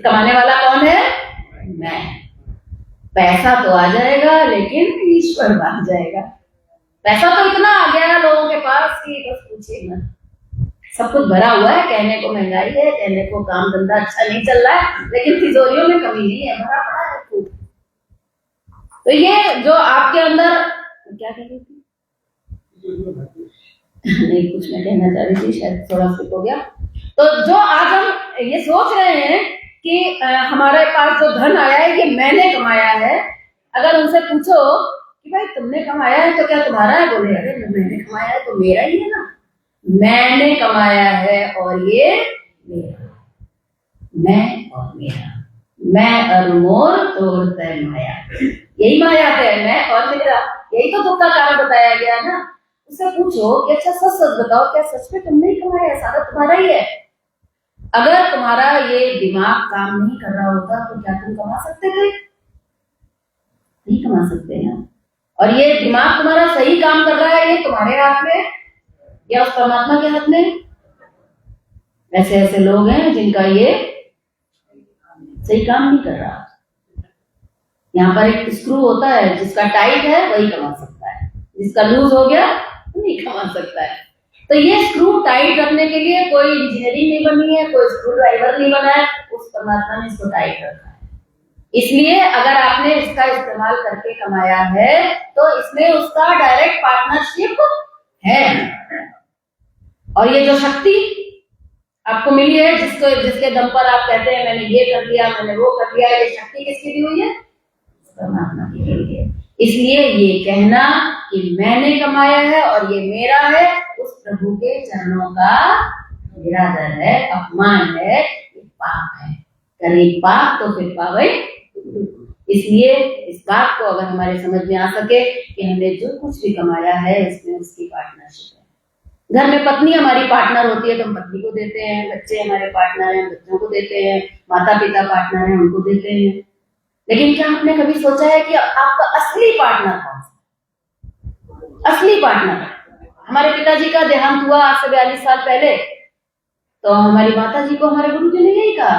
कमाने वाला कौन है? मैं। पैसा तो आ जाएगा लेकिन ईश्वर भाग जाएगा। पैसा तो इतना आ गया है लोगों के पास कि बस पूछिए मत, सब कुछ भरा हुआ है, कहने को महंगाई है, कहने को काम धंधा अच्छा नहीं चल रहा है, लेकिन तिजोरियों में कमी नहीं है, भरा पड़ा है खूब। तो ये जो आपके अंदर, क्या कह रही थी? नहीं, कुछ मैं कहना चाह रही थी, शायद थोड़ा स्किप हो गया। तो जो आज हम ये सोच रहे हैं कि हमारे पास जो धन आया है ये मैंने कमाया है, अगर उनसे पूछो कि भाई तुमने कमाया है तो क्या तुम्हारा है? बोले अरे मैंने कमाया है तो मेरा ही है ना, मैंने कमाया है और ये मेरा, मैं और मेरा, मैं और मोर तोड़ते माया, यही माया है, मैं और मेरा, यही तो दुख का कारण बताया गया ना। उससे पूछो कि अच्छा सच सच बताओ, क्या सच में तुमने ही कमाया है, सारा तुम्हारा ही है? अगर तुम्हारा ये दिमाग काम नहीं कर रहा होता तो क्या तुम कमा सकते थे? नहीं कमा सकते हैं। और ये दिमाग तुम्हारा सही काम कर रहा है, ये तुम्हारे हाथ में या उस परमात्मा के हाथ में? ऐसे ऐसे लोग हैं जिनका ये सही काम नहीं कर रहा। यहाँ पर एक स्क्रू होता है, जिसका टाइट है वही कमा सकता है, जिसका लूज हो गया नहीं कमा सकता है। तो ये स्क्रू टाइट रखने के लिए कोई इंजीनियरिंग नहीं बनी है, कोई स्क्रू ड्राइवर नहीं बना है, उस परमात्मा ने इसको टाइट रखा है। इसलिए अगर आपने इसका इस्तेमाल करके कमाया है तो इसमें उसका डायरेक्ट पार्टनरशिप है। और ये जो शक्ति आपको मिली है, जिसके दम पर आप कहते हैं मैंने ये कर दिया, मैंने वो कर दिया, ये शक्ति किसकी दी हुई है? परमात्मा की दी हुई है। इसलिए ये कहना कि मैंने कमाया है और ये मेरा है, उस प्रभु के चरणों का निरादर है, अपमान है, ये पाप है। करे पाप तो फिर पावे। इसलिए इस बात को अगर हमारे समझ में आ सके कि हमने जो कुछ भी कमाया है इसमें उसकी पार्टनरशिप है। घर में पत्नी हमारी पार्टनर होती है तो हम पत्नी को देते हैं, बच्चे हमारे पार्टनर हैं, बच्चों को देते हैं, माता पिता पार्टनर हैं, उनको देते हैं। लेकिन क्या हमने कभी सोचा है कि आपका असली पार्टनर कौन सा? असली पार्टनर। हमारे पिताजी का देहांत हुआ आज से 42 साल पहले, तो हमारी माता जी को हमारे गुरु जी ने यही कहा,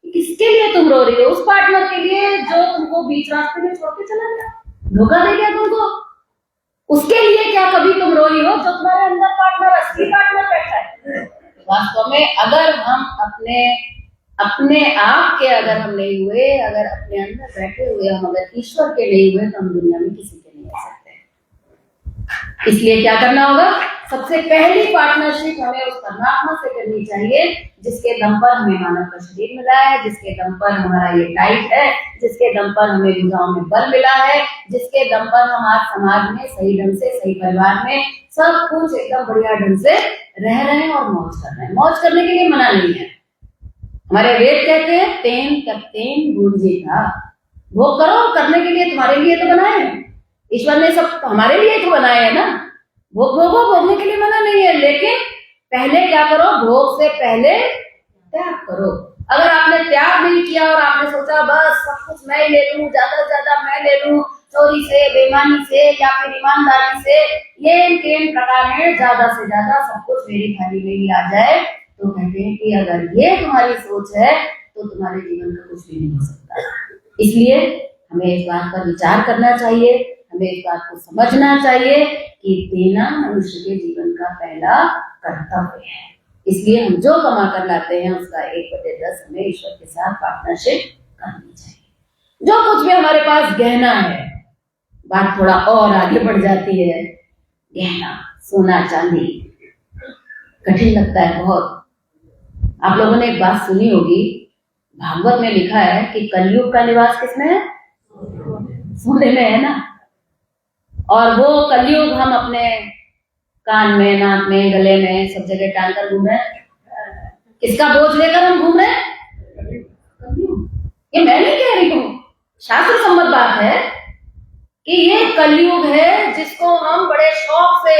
किसके लिए तुम रो रही हो? उस पार्टनर के लिए जो तुमको बीच रास्ते में छोड़ के चला गया, धोखा दे गया तुमको। उसके लिए क्या कभी तुम रोई हो जो तुम्हारे अंदर पार्टनर, असली पार्टनर बैठा है? वास्तव में अगर हम अपने आप के अगर हम नहीं हुए, अगर अपने अंदर बैठे हुए हम अगर ईश्वर के नहीं हुए तो हम दुनिया में किसी के नहीं हो सकते। इसलिए क्या करना होगा? सबसे पहली पार्टनरशिप हमें उस परमात्मा से करनी चाहिए जिसके दम पर हमें मानव का शरीर मिला है, जिसके दम पर हमारा ये लाइफ है, जिसके दम पर हमें भुजाओं में बल मिला है, जिसके दम पर हम आज समाज में सही ढंग से, सही परिवार में सब कुछ एकदम बढ़िया ढंग से रह रहे हैं और मौज कर रहे हैं। मौज करने के लिए मना नहीं है। हमारे वेद कहते हैं तेन तत्तेन गुंजे था, भोग करो, करने के लिए तुम्हारे लिए तो बनाए हैं ईश्वर ने, सब हमारे लिए तो बनाए हैं ना। भोग भोगो, भोगने के लिए मना नहीं है, लेकिन पहले क्या करो? भोग से पहले त्याग करो। अगर आपने त्याग नहीं किया और आपने सोचा बस सब कुछ मैं ले लूं, ज्यादा से ज्यादा मैं ले लूं, चोरी से, बेईमानी से या फिर ईमानदारी से, ये 3 प्रकार है, ज्यादा से ज्यादा सब कुछ मेरी थाली में ही आ जाए, तो कहते हैं कि अगर ये तुम्हारी सोच है तो तुम्हारे जीवन का कुछ भी नहीं हो सकता। इसलिए हमें इस बात पर विचार करना चाहिए, हमें इस बात को समझना चाहिए कि देना मनुष्य के जीवन का पहला कर्तव्य है। इसलिए हम जो कमा कर लाते हैं उसका 1/10 हमें ईश्वर के साथ पार्टनरशिप करनी चाहिए। जो कुछ भी हमारे पास गहना है, बात थोड़ा और आगे बढ़ जाती है। गहना, सोना, चांदी कठिन लगता है बहुत। आप लोगों ने एक बात सुनी होगी, भागवत में लिखा है कि कलयुग का निवास किसमें है? सोने में है ना। और वो कलयुग हम अपने कान में, नाक में, गले में सब जगह टांग कर घूम रहे हैं। किसका बोझ लेकर हम घूम रहे हैं? कलयुग। ये मैं नहीं कह रही हूँ, शास्त्र सम्मत बात है कि ये कलयुग है जिसको हम बड़े शौक से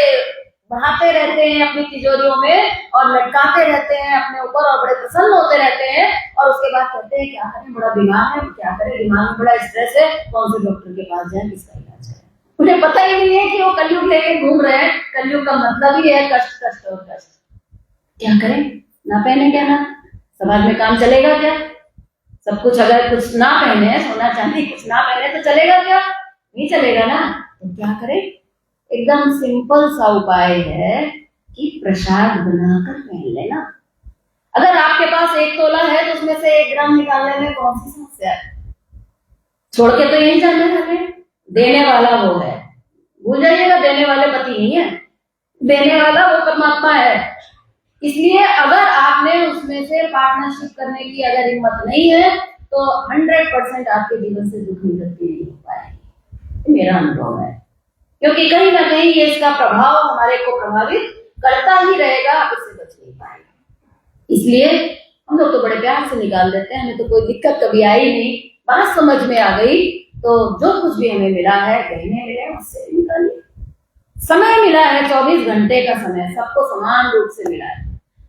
बढ़ाते रहते हैं अपनी तिजोरियों में और लटकाते रहते हैं अपने ऊपर और बड़े प्रसन्न होते रहते हैं, और उसके बाद कहते हैं क्या करें, बड़ा बीमार है, क्या करें, दिमाग में बड़ा स्ट्रेस है, कौन से डॉक्टर के पास जाए, किसका इलाज है। उन्हें पता ही नहीं है कि वो कलयुग लेके घूम रहे हैं। कलयुग का मतलब ही है कष्ट, कष्ट और कष्ट। क्या करें? ना पहने क्या ना, समाज में काम चलेगा क्या? सब कुछ अगर कुछ ना पहने, सोना चांदी कुछ ना पहने तो चलेगा क्या? नहीं चलेगा ना। तो क्या करें? एकदम सिंपल सा उपाय है कि प्रसाद बनाकर पहन लेना। अगर आपके पास 1 तोला है तो उसमें से 1 ग्राम निकालने में कौन सी समस्या है? छोड़ के तो यही जाना है। देने वाला वो है, भूल जाइएगा, देने वाले पति नहीं है, देने वाला वो परमात्मा है। इसलिए अगर आपने उसमें से पार्टनरशिप करने की अगर हिम्मत नहीं है तो 100% आपके जीवन से दुख निवृत्ति नहीं हो पाएगी। मेरा अनुभव है, क्योंकि कहीं ना कहीं ये इसका प्रभाव हमारे को प्रभावित करता ही रहेगा, आप इससे बच नहीं पाएंगे। इसलिए हम लोग तो बड़े प्यार से निकाल देते हैं, हमें तो कोई दिक्कत कभी आई नहीं, बात समझ में आ गई तो जो कुछ भी हमें मिला है, गहने मिले, उससे निकालिए, समय मिला है 24 घंटे का समय, सबको समान रूप से मिला है।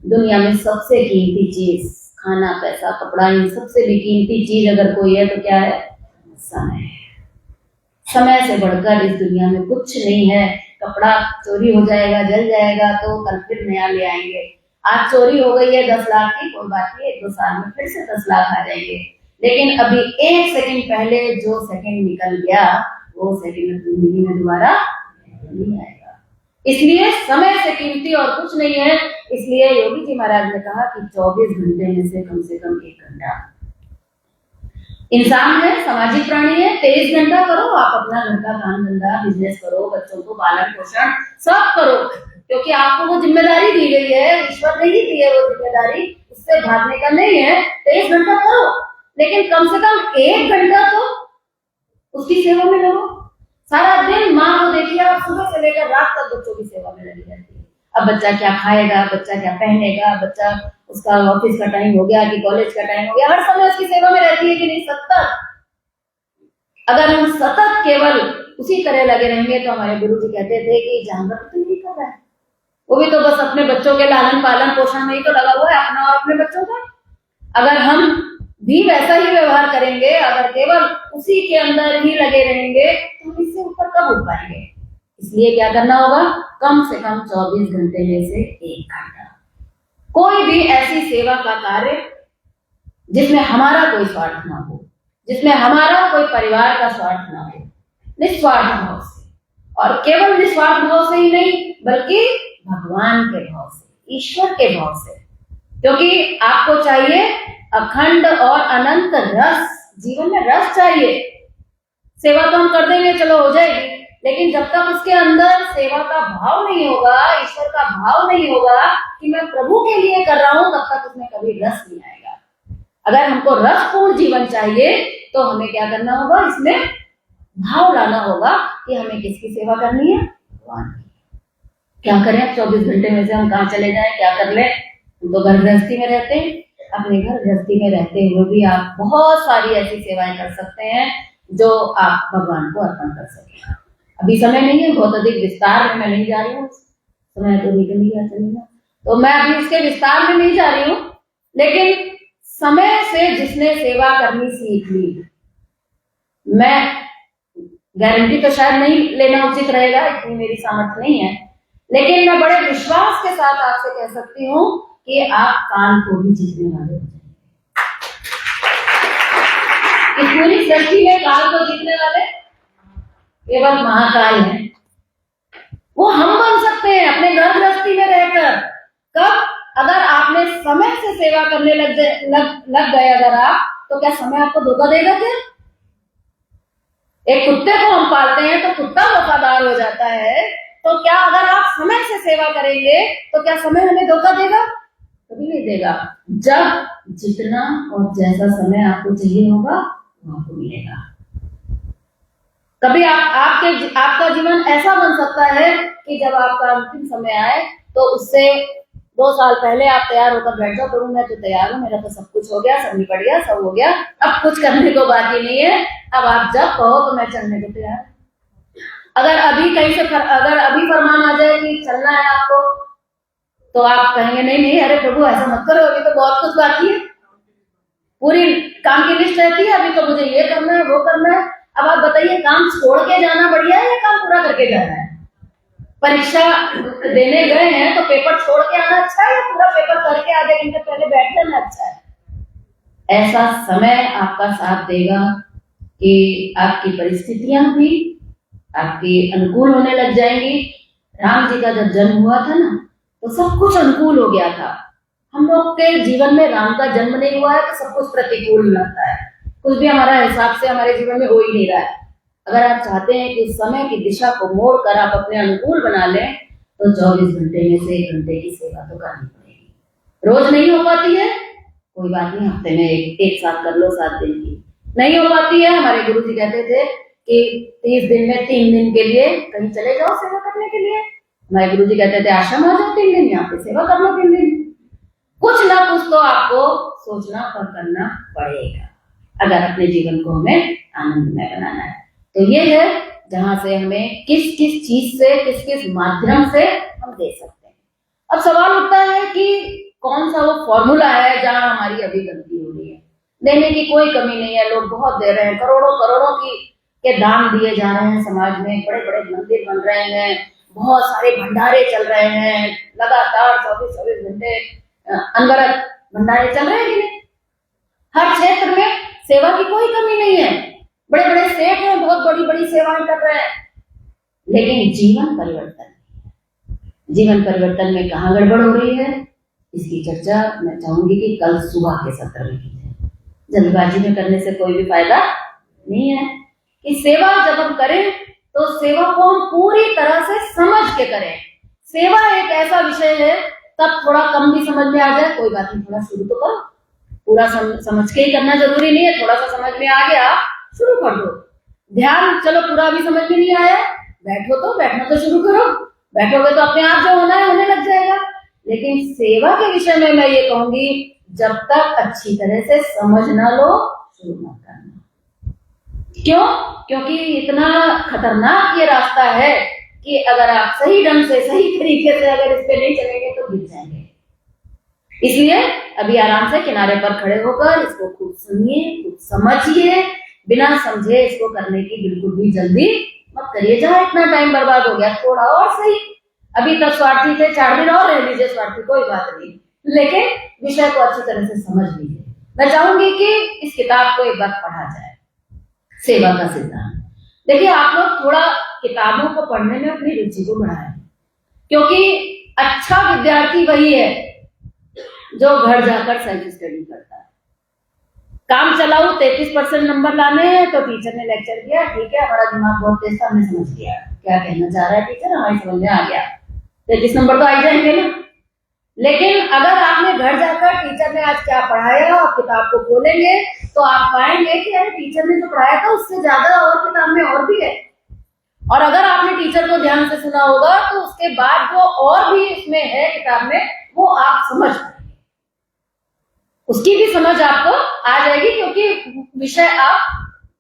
दुनिया में सबसे कीमती चीज, खाना, पैसा, कपड़ा, इन सबसे भी कीमती चीज अगर कोई है तो क्या है? समय। समय से बढ़कर इस दुनिया में कुछ नहीं है। कपड़ा चोरी हो जाएगा, जल जाएगा तो कल फिर नया ले आएंगे। आज चोरी हो गई है 10 लाख की, कोई बात नहीं, 1-2 साल में फिर से 10 लाख आ जाएंगे। लेकिन अभी 1 सेकंड पहले जो सेकंड निकल गया वो सेकंड जिंदगी में दोबारा नहीं आएगा। इसलिए समय से कीमती और कुछ नहीं है। इसलिए योगी जी महाराज ने कहा कि 24 घंटे में से कम 1 घंटा। इंसान है, सामाजिक प्राणी है, 23 घंटा करो आप अपना घर का काम धंधा, बिजनेस करो, बच्चों को पालन पोषण सब करो, क्योंकि आपको वो जिम्मेदारी दी गई है, ईश्वर ने ही दी है वो जिम्मेदारी, उससे भागने का नहीं है। 23 घंटा करो, लेकिन कम से कम 1 घंटा तो उसकी सेवा में लगो। सारा दिन माँ को देखिए आप, सुबह से लेकर रात तक बच्चों की सेवा में लगी रहती है। अब बच्चा क्या खाएगा, बच्चा क्या पहनेगा, बच्चा उसका ऑफिस का टाइम हो गया कि कॉलेज का टाइम हो गया, हर समय उसकी सेवा में रहती है कि नहीं? सतत। अगर हम सतत केवल उसी तरह लगे रहेंगे तो हमारे गुरु जी कहते थे कि जानवर तो नहीं कर रहा है, वो भी तो बस अपने बच्चों के लालन पालन पोषण में ही तो लगा हुआ है, अपना और अपने बच्चों का। अगर हम भी वैसा ही व्यवहार करेंगे, अगर केवल उसी के अंदर ही लगे रहेंगे तो हम इससे ऊपर कब उठ पाएंगे? इसलिए क्या करना होगा? कम से कम 24 घंटे में से 1 घंटा कोई भी ऐसी सेवा का कार्य जिसमें हमारा कोई स्वार्थ ना हो, जिसमें हमारा कोई परिवार का स्वार्थ ना हो, निस्वार्थ भाव से। और केवल निस्वार्थ भाव से ही नहीं, बल्कि भगवान के भाव से, ईश्वर के भाव से। क्योंकि आपको चाहिए अखंड और अनंत रस, जीवन में रस चाहिए। सेवा तो हम कर देंगे, चलो हो जाएगी, लेकिन जब तक उसके अंदर सेवा का भाव नहीं होगा, ईश्वर का भाव नहीं होगा कि मैं प्रभु के लिए कर रहा हूं, तब तक उसमें कभी रस नहीं आएगा। अगर हमको रसपूर्ण जीवन चाहिए तो हमें क्या करना होगा? इसमें भाव लाना होगा कि हमें किसकी सेवा करनी है? भगवान की। क्या करें 24 घंटे में से हम कहाँ चले जाएं, क्या कर ले? हम तो घर गृहस्थी में रहते हैं। अपने घर गृहस्थी में रहते हुए भी आप बहुत सारी ऐसी सेवाएं कर सकते हैं जो आप भगवान को अर्पण कर सकें। अभी समय नहीं है, बहुत अधिक विस्तार में मैं नहीं जा रही हूँ, समय तो निकल गया, चलेगा, तो मैं अभी उसके विस्तार में नहीं जा रही हूँ। लेकिन समय से जिसने सेवा करनी सीख ली, मैं गारंटी तो शायद नहीं लेना उचित रहेगा, इतनी मेरी सामर्थ्य नहीं है, लेकिन मैं बड़े विश्वास के साथ आपसे कह सकती हूँ कि आप काल को भी जीतने वाले हो जाएंगे। इस पूरी सृष्टि में काल को जीतने वाले केवल महाकाल है। वो हम बन सकते हैं अपने घर गृहस्थी में रहकर। कब? अगर आपने समय से सेवा करने लग गए अगर आप, तो क्या समय आपको धोखा देगा? क्या एक कुत्ते को हम पालते हैं तो कुत्ता वफादार हो जाता है, तो क्या अगर आप समय से सेवा करेंगे तो क्या समय हमें धोखा देगा? कभी नहीं देगा। जब जितना और जैसा समय आपको चाहिए होगा वो आपको मिलेगा। कभी आपका जीवन ऐसा बन सकता है कि जब आपका अंतिम समय आए तो उससे 2 साल पहले आप तैयार होकर बैठ जाओ, प्रभु मैं तो तैयार हूँ, मेरा तो सब कुछ हो गया, सब निपट गया, सब हो गया, अब कुछ करने को बाकी नहीं है, अब आप जब कहो तो मैं चलने को तैयार। अगर अभी कहीं से अगर अभी फरमान आ जाए कि चलना है आपको, तो आप कहेंगे नहीं नहीं, अरे प्रभु ऐसा मत करो, अभी तो बहुत कुछ बाकी है, पूरी काम की लिस्ट रहती है, अभी तो मुझे ये करना है, वो करना है। अब आप बताइए, काम छोड़ के जाना बढ़िया है या काम पूरा करके जाना है? परीक्षा देने गए हैं तो पेपर छोड़ के आना अच्छा है या पूरा पेपर करके आधे घंटे पहले बैठ जाना अच्छा है? ऐसा समय आपका साथ देगा कि आपकी परिस्थितियां भी आपके अनुकूल होने लग जाएंगी। राम जी का जब जन्म हुआ था ना, तो सब कुछ अनुकूल हो गया था। हम लोग के जीवन में राम का जन्म नहीं हुआ है तो सब कुछ प्रतिकूल लगता है, कुछ भी हमारा हिसाब से हमारे जीवन में हो ही नहीं रहा है। अगर आप चाहते हैं कि समय की दिशा को मोड़कर आप अपने अनुकूल बना लें, तो 24 घंटे में से 1 घंटे की सेवा तो करनी पड़ेगी। रोज नहीं हो पाती है, कोई बात नहीं, हफ्ते में एक साथ कर लो, 7 दिन की नहीं हो पाती है। हमारे गुरु जी कहते थे कि 30 दिन में 3 दिन के लिए कहीं चले जाओ सेवा करने के लिए। हमारे गुरु जी कहते थे आश्रम आ जाओ 3 दिन, यहाँ पे सेवा कर लो 3 दिन। कुछ ना कुछ तो आपको सोचना और करना पड़ेगा अगर अपने जीवन को हमें आनंदमय बनाना है। तो ये है जहां से हमें किस किस चीज से, किस किस माध्यम से हम दे सकते हैं। अब सवाल उठता है कि कौन सा वो फॉर्मूला है जहां हमारी अभी गलती हो रही है। देने की कोई कमी नहीं है, लोग बहुत दे रहे हैं, करोड़ों करोड़ों की के दान दिए जा रहे हैं, समाज में बड़े बड़े मंदिर बन रहे हैं, बहुत सारे भंडारे चल रहे हैं, लगातार 24 घंटे अनवरत भंडारे चल रहे हैं कि नहीं। हर क्षेत्र में सेवा की कोई कमी नहीं है, बड़े बड़े सेठ हैं, बहुत बड़ी बड़ी सेवाएं कर रहे हैं, लेकिन जीवन परिवर्तन में कहाँ गड़बड़ हो रही है, इसकी चर्चा मैं चाहूंगी कि कल सुबह के सत्र में की जाए। जल्दबाजी में करने से कोई भी फायदा नहीं है कि सेवा जब हम करें तो सेवा को हम पूरी तरह से समझ के करें। सेवा एक ऐसा विषय है, तब थोड़ा कम भी समझ में आ जाए कोई बात नहीं, थोड़ा शुरू तो करो। पूरा समझ के ही करना जरूरी नहीं है, थोड़ा सा समझ में आ गया शुरू कर दो। ध्यान चलो पूरा भी समझ में नहीं आया, बैठना तो शुरू करो, बैठोगे तो अपने आप जो होना है होने लग जाएगा। लेकिन सेवा के विषय में मैं ये कहूंगी, जब तक अच्छी तरह से समझ ना लो शुरू मत करना। क्यों? क्योंकि इतना खतरनाक ये रास्ता है कि अगर आप सही ढंग से, सही तरीके से अगर इस पे नहीं चलेंगे तो गिर जाएंगे। इसलिए अभी आराम से किनारे पर खड़े होकर इसको खूब सुनिए, खूब समझिए, बिना समझे इसको करने की बिल्कुल भी जल्दी मत करिए। जहां इतना टाइम बर्बाद हो गया, थोड़ा और सही, अभी तक स्वार्थी थे, 4 दिन और रह लीजिए स्वार्थी, कोई बात नहीं, लेकिन विषय को अच्छी तरह से समझ लीजिए। मैं चाहूंगी कि इस किताब को एक बार पढ़ा जाए, सेवा का सिद्धांत। देखिए, आप लोग थोड़ा किताबों को पढ़ने में अपनी रुचि को बढ़ाएं, क्योंकि अच्छा विद्यार्थी वही है जो घर जाकर सेल्फ स्टडी करता है। काम चलाऊ 33% नंबर लाने हैं तो टीचर ने लेक्चर दिया, ठीक है, हमारा दिमाग बहुत तेज था, हमने समझ लिया क्या कहना चाह रहा है टीचर, हमारी समझ में आ गया, 33 नंबर तो आ ही जाएंगे ना। लेकिन अगर आपने घर जाकर टीचर ने आज क्या पढ़ाया और किताब को खोलेंगे तो आप पाएंगे कि अरे टीचर ने जो पढ़ाया था उससे ज्यादा और किताब में और भी है। और अगर आपने टीचर को ध्यान से सुना होगा तो उसके बाद जो और भी इसमें है किताब में, वो आप समझ पाएंगे, उसकी भी समझ आपको आ जाएगी, क्योंकि विषय आप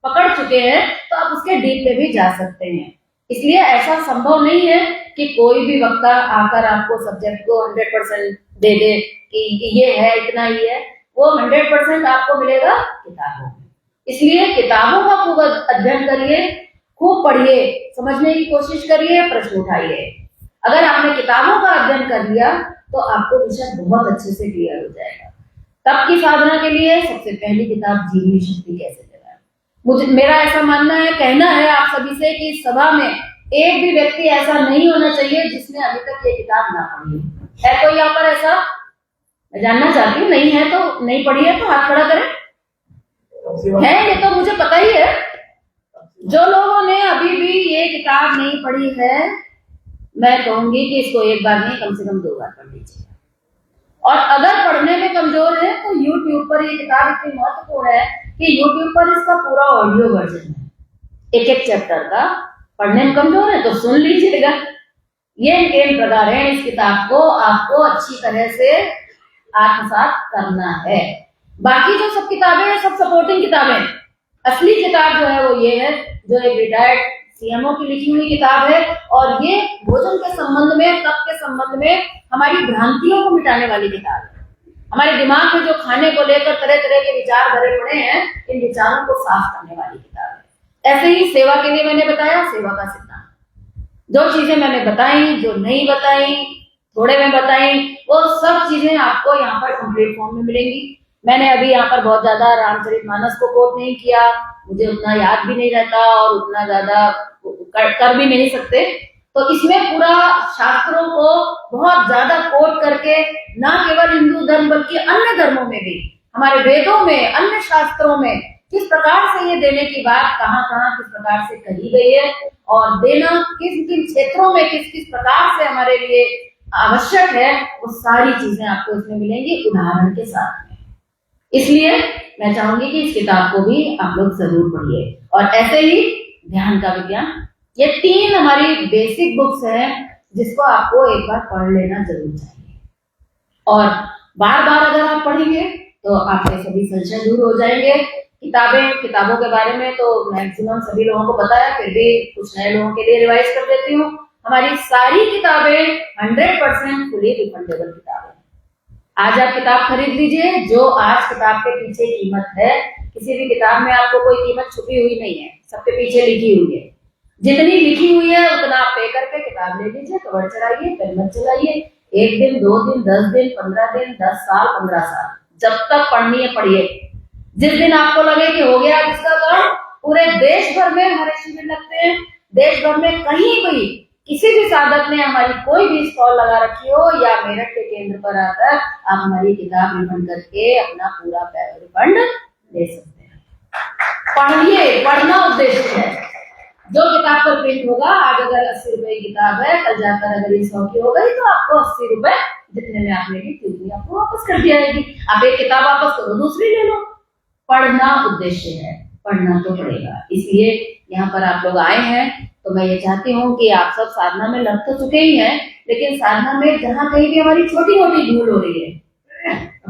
पकड़ चुके हैं तो आप उसके डीप में भी जा सकते हैं। इसलिए ऐसा संभव नहीं है कि कोई भी वक्ता आकर आपको सब्जेक्ट को 100% दे दे कि ये है, इतना ही है। वो 100% आपको मिलेगा किताबों में। इसलिए किताबों का खूब अध्ययन करिए, खूब पढ़िए, समझने की कोशिश करिए, प्रश्न उठाइए। अगर आपने किताबों का अध्ययन कर लिया तो आपको विषय बहुत अच्छे से क्लियर हो जाएगा। तब की साधना के लिए सबसे पहली किताब जीवनी शक्ति कैसे जगाएं। मेरा ऐसा मानना है, कहना है आप सभी से कि इस सभा में एक भी व्यक्ति ऐसा नहीं होना चाहिए जिसने अभी तक ये किताब ना पढ़ी है। कोई यहाँ पर ऐसा? मैं जानना चाहती हूँ, नहीं है तो नहीं पढ़ी है तो हाथ खड़ा करें। है, ये तो मुझे पता ही है। जो लोगों ने अभी भी ये किताब नहीं पढ़ी है, मैं कहूंगी कि इसको एक बार नहीं, कम से कम 2 बार पढ़ लीजिए। और अगर पढ़ने में कमजोर है तो YouTube पर ये किताब इतनी महत्वपूर्ण है कि YouTube पर इसका पूरा ऑडियो वर्जन है, एक चैप्टर का। पढ़ने में कमजोर है तो सुन लीजिएगा। ये इन प्रकार है, इस किताब को आपको अच्छी तरह से आत्मसात करना है। बाकी जो सब किताबें हैं सब सपोर्टिंग किताबें, असली किताब जो है वो ये है, जो एक रिटायर्ड सीएमओ की लिखी हुई किताब है। और ये भोजन के संबंध में, तप के संबंध में हमारी भ्रांतियों को मिटाने वाली किताब है। हमारे दिमाग में जो खाने को लेकर तरह तरह के विचार भरे पड़े हैं, इन विचारों को साफ करने वाली किताब है। ऐसे ही सेवा के लिए मैंने बताया सेवा का सिद्धांत। जो चीजें मैंने बताई, जो नहीं बताई, थोड़े में बताई, वो सब चीजें आपको यहाँ पर कंप्लीट फॉर्म में मिलेंगी। मैंने अभी यहाँ पर बहुत ज्यादा रामचरितमानस को कोट नहीं किया, मुझे उतना याद भी नहीं रहता और उतना ज्यादा कर भी नहीं सकते। तो इसमें पूरा शास्त्रों को बहुत ज्यादा कोट करके, ना केवल हिंदू धर्म बल्कि अन्य धर्मों में भी, हमारे वेदों में, अन्य शास्त्रों में किस प्रकार से ये देने की बात कहाँ कहाँ किस प्रकार से कही गई है, और देना किन किन क्षेत्रों में किस किस प्रकार से हमारे लिए आवश्यक है, वो सारी चीजें आपको इसमें मिलेंगी उदाहरण के साथ में। इसलिए मैं चाहूंगी कि इस किताब को भी आप लोग जरूर पढ़िए। और ऐसे ही ध्यान का विज्ञान, ये 3 हमारी बेसिक बुक्स हैं जिसको आपको एक बार पढ़ लेना जरूर चाहिए। और बार बार अगर आप पढ़ेंगे तो आपके सभी संशय दूर हो जाएंगे। किताबों के बारे में तो मैक्सिमम सभी लोगों को पता है, फिर भी कुछ नए लोगों के लिए रिवाइज कर देती हूँ। हमारी सारी किताबें 100% फुली रिफंडेबल किताबें। आज आप किताब खरीद लीजिए, जो आज किताब के पीछे कीमत है, किसी भी किताब में आपको कोई कीमत छुपी हुई नहीं है, सबके पीछे लिखी हुई है। जितनी लिखी हुई है उतना आप पे करके किताब ले लीजिए, कवर चढ़ाइए, पेन मत चलाइए। 1 दिन, 2 दिन, 10 दिन, 15 दिन, 10 साल, 15 साल, जब तक पढ़नी है पढ़िए। जिस दिन आपको लगे कि हो गया इसका काम, पूरे देश भर में हमारे शिविर लगते हैं। देश भर में कहीं भी किसी भी साधक ने हमारी कोई भी स्टॉल लगा रखी हो या मेरठ के केंद्र पर आकर आप हमारी किताब रिफंड करके अपना पूरा रिफंड ले सकते हैं। पढ़िए, पढ़ना उद्देश्य है। जो किताब पर प्रिंट होगा, आज अगर 80 रुपए की किताब है, कल जाकर अगर ये 100 की हो गई तो आपको 80 रुपए जितने में आपने ली थी आपको वापस कर दिया जाएगी। आप एक किताब वापस करो, दूसरी ले लो। पढ़ना उद्देश्य है, पढ़ना तो पड़ेगा। इसलिए यहाँ पर आप लोग आए हैं तो मैं ये चाहती हूँ कि आप सब साधना में लग तो चुके ही हैं, लेकिन साधना में जहाँ कहीं भी हमारी छोटी मोटी भूल हो रही है,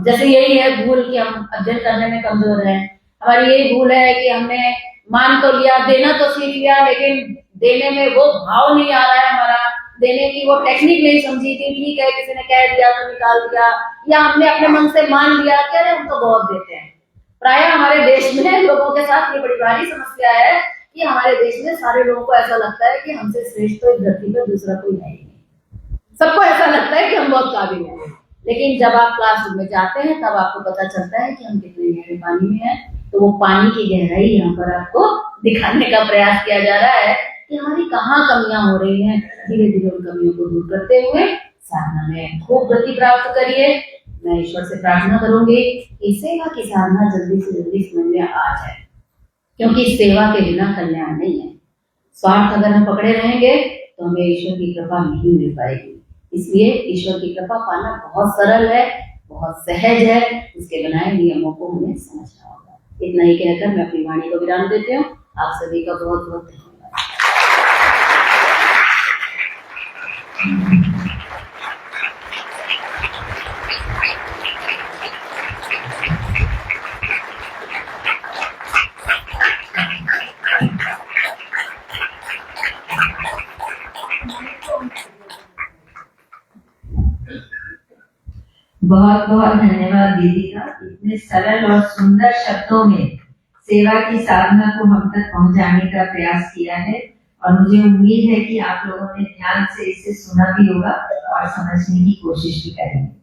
जैसे यही है भूल कि हम अध्ययन करने में कमजोर हैं। हमारी यही भूल है कि हमने मान तो लिया, देना तो सीख लिया, लेकिन देने में वो भाव नहीं आ रहा है हमारा, देने की वो टेक्निक नहीं समझी थी। ठीक है, किसी ने कह दिया तो निकाल दिया, या हमने अपने मन से मान लिया कि अरे हम तो बहुत देते हैं। प्राय हमारे देश में लोगों के साथ ये बड़ी भारी समस्या है कि हमारे देश में सारे लोगों को ऐसा लगता है कि हमसे श्रेष्ठ तो इस धरती पर दूसरा कोई है ही नहीं। सबको ऐसा लगता है कि हम बहुत काबिल हैं, लेकिन जब आप क्लासरूम में जाते हैं तब आपको पता चलता है कि हम कितने गहरे पानी में हैं। तो वो पानी की गहराई यहाँ पर आपको दिखाने का प्रयास किया जा रहा है कि हमारी कहाँ कमियां हो रही हैं। धीरे धीरे उन कमियों को दूर करते हुए साधना में खूब गति प्राप्त करिए। मैं ईश्वर से प्रार्थना करूंगी कि सेवा की साधना जल्दी से जल्दी समझ में आ जाए, क्योंकि सेवा के बिना कल्याण नहीं है। स्वार्थ अगर हम पकड़े रहेंगे तो हमें ईश्वर की कृपा नहीं मिल पाएगी। इसलिए ईश्वर की कृपा पाना बहुत सरल है, बहुत सहज है। इसके बनाए नियमों को हमें समझना होगा। इतना ही कहकर मैं अपनी वाणी को विराम देती हूँ। आप सभी का बहुत बहुत धन्यवाद। बहुत बहुत धन्यवाद दीदी का। इतने सरल और सुंदर शब्दों में सेवा की साधना को हम तक पहुंचाने का प्रयास किया है, और मुझे उम्मीद है कि आप लोगों ने ध्यान से इसे सुना भी होगा और समझने की कोशिश भी करेंगे।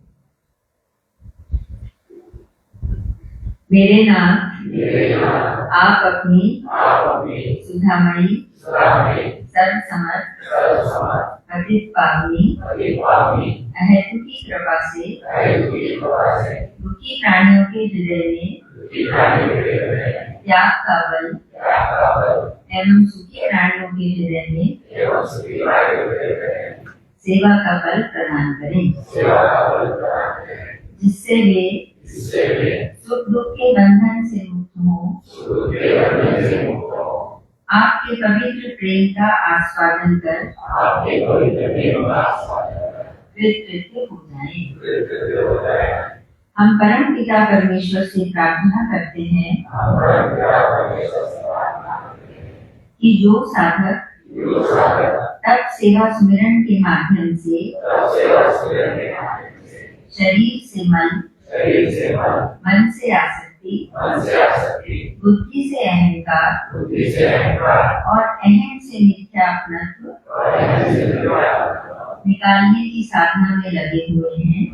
मेरे नाम आप अपनी सुधामयी सर्वसमर्थ पतित पावनी अहेतु की कृपा से दुखी प्राणियों के हृदय में त्याग का बल एवं सुखी प्राणियों के हृदय में सेवा का बल प्रदान करें, जिससे वे सुख दुख के बंधन से मुक्त हो, आपके पवित्र प्रेम का आस्वादन कर कृतकृत्य हो जाए। हम परम पिता परमेश्वर से प्रार्थना करते हैं कि जो साधक तप सेवा सुमिरन के माध्यम से शरीर से मन से आसक्ति, बुद्धि से अहंकार और अहम से मिथ्यात्व निकालने की साधना में लगे हुए हैं,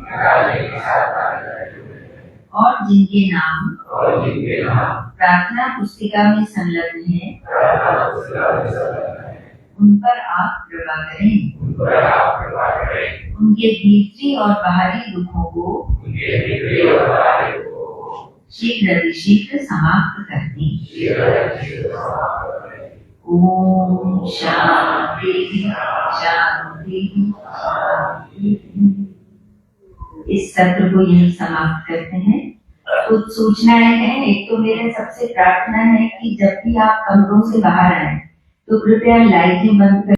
और जिनके नाम प्रार्थना पुस्तिका में संलग्न है, उन पर आप कृपा करें। उनके भीतरी और बाहरी दुखों को शीघ्र समाप्त कर दें। ओम शांति शांति शांति। इस सत्र को यही समाप्त करते हैं। कुछ सूचनाएं हैं। एक तो मेरे सबसे प्रार्थना है कि जब भी आप कमरों से बाहर आए तो कृपया लाइटें बंद कर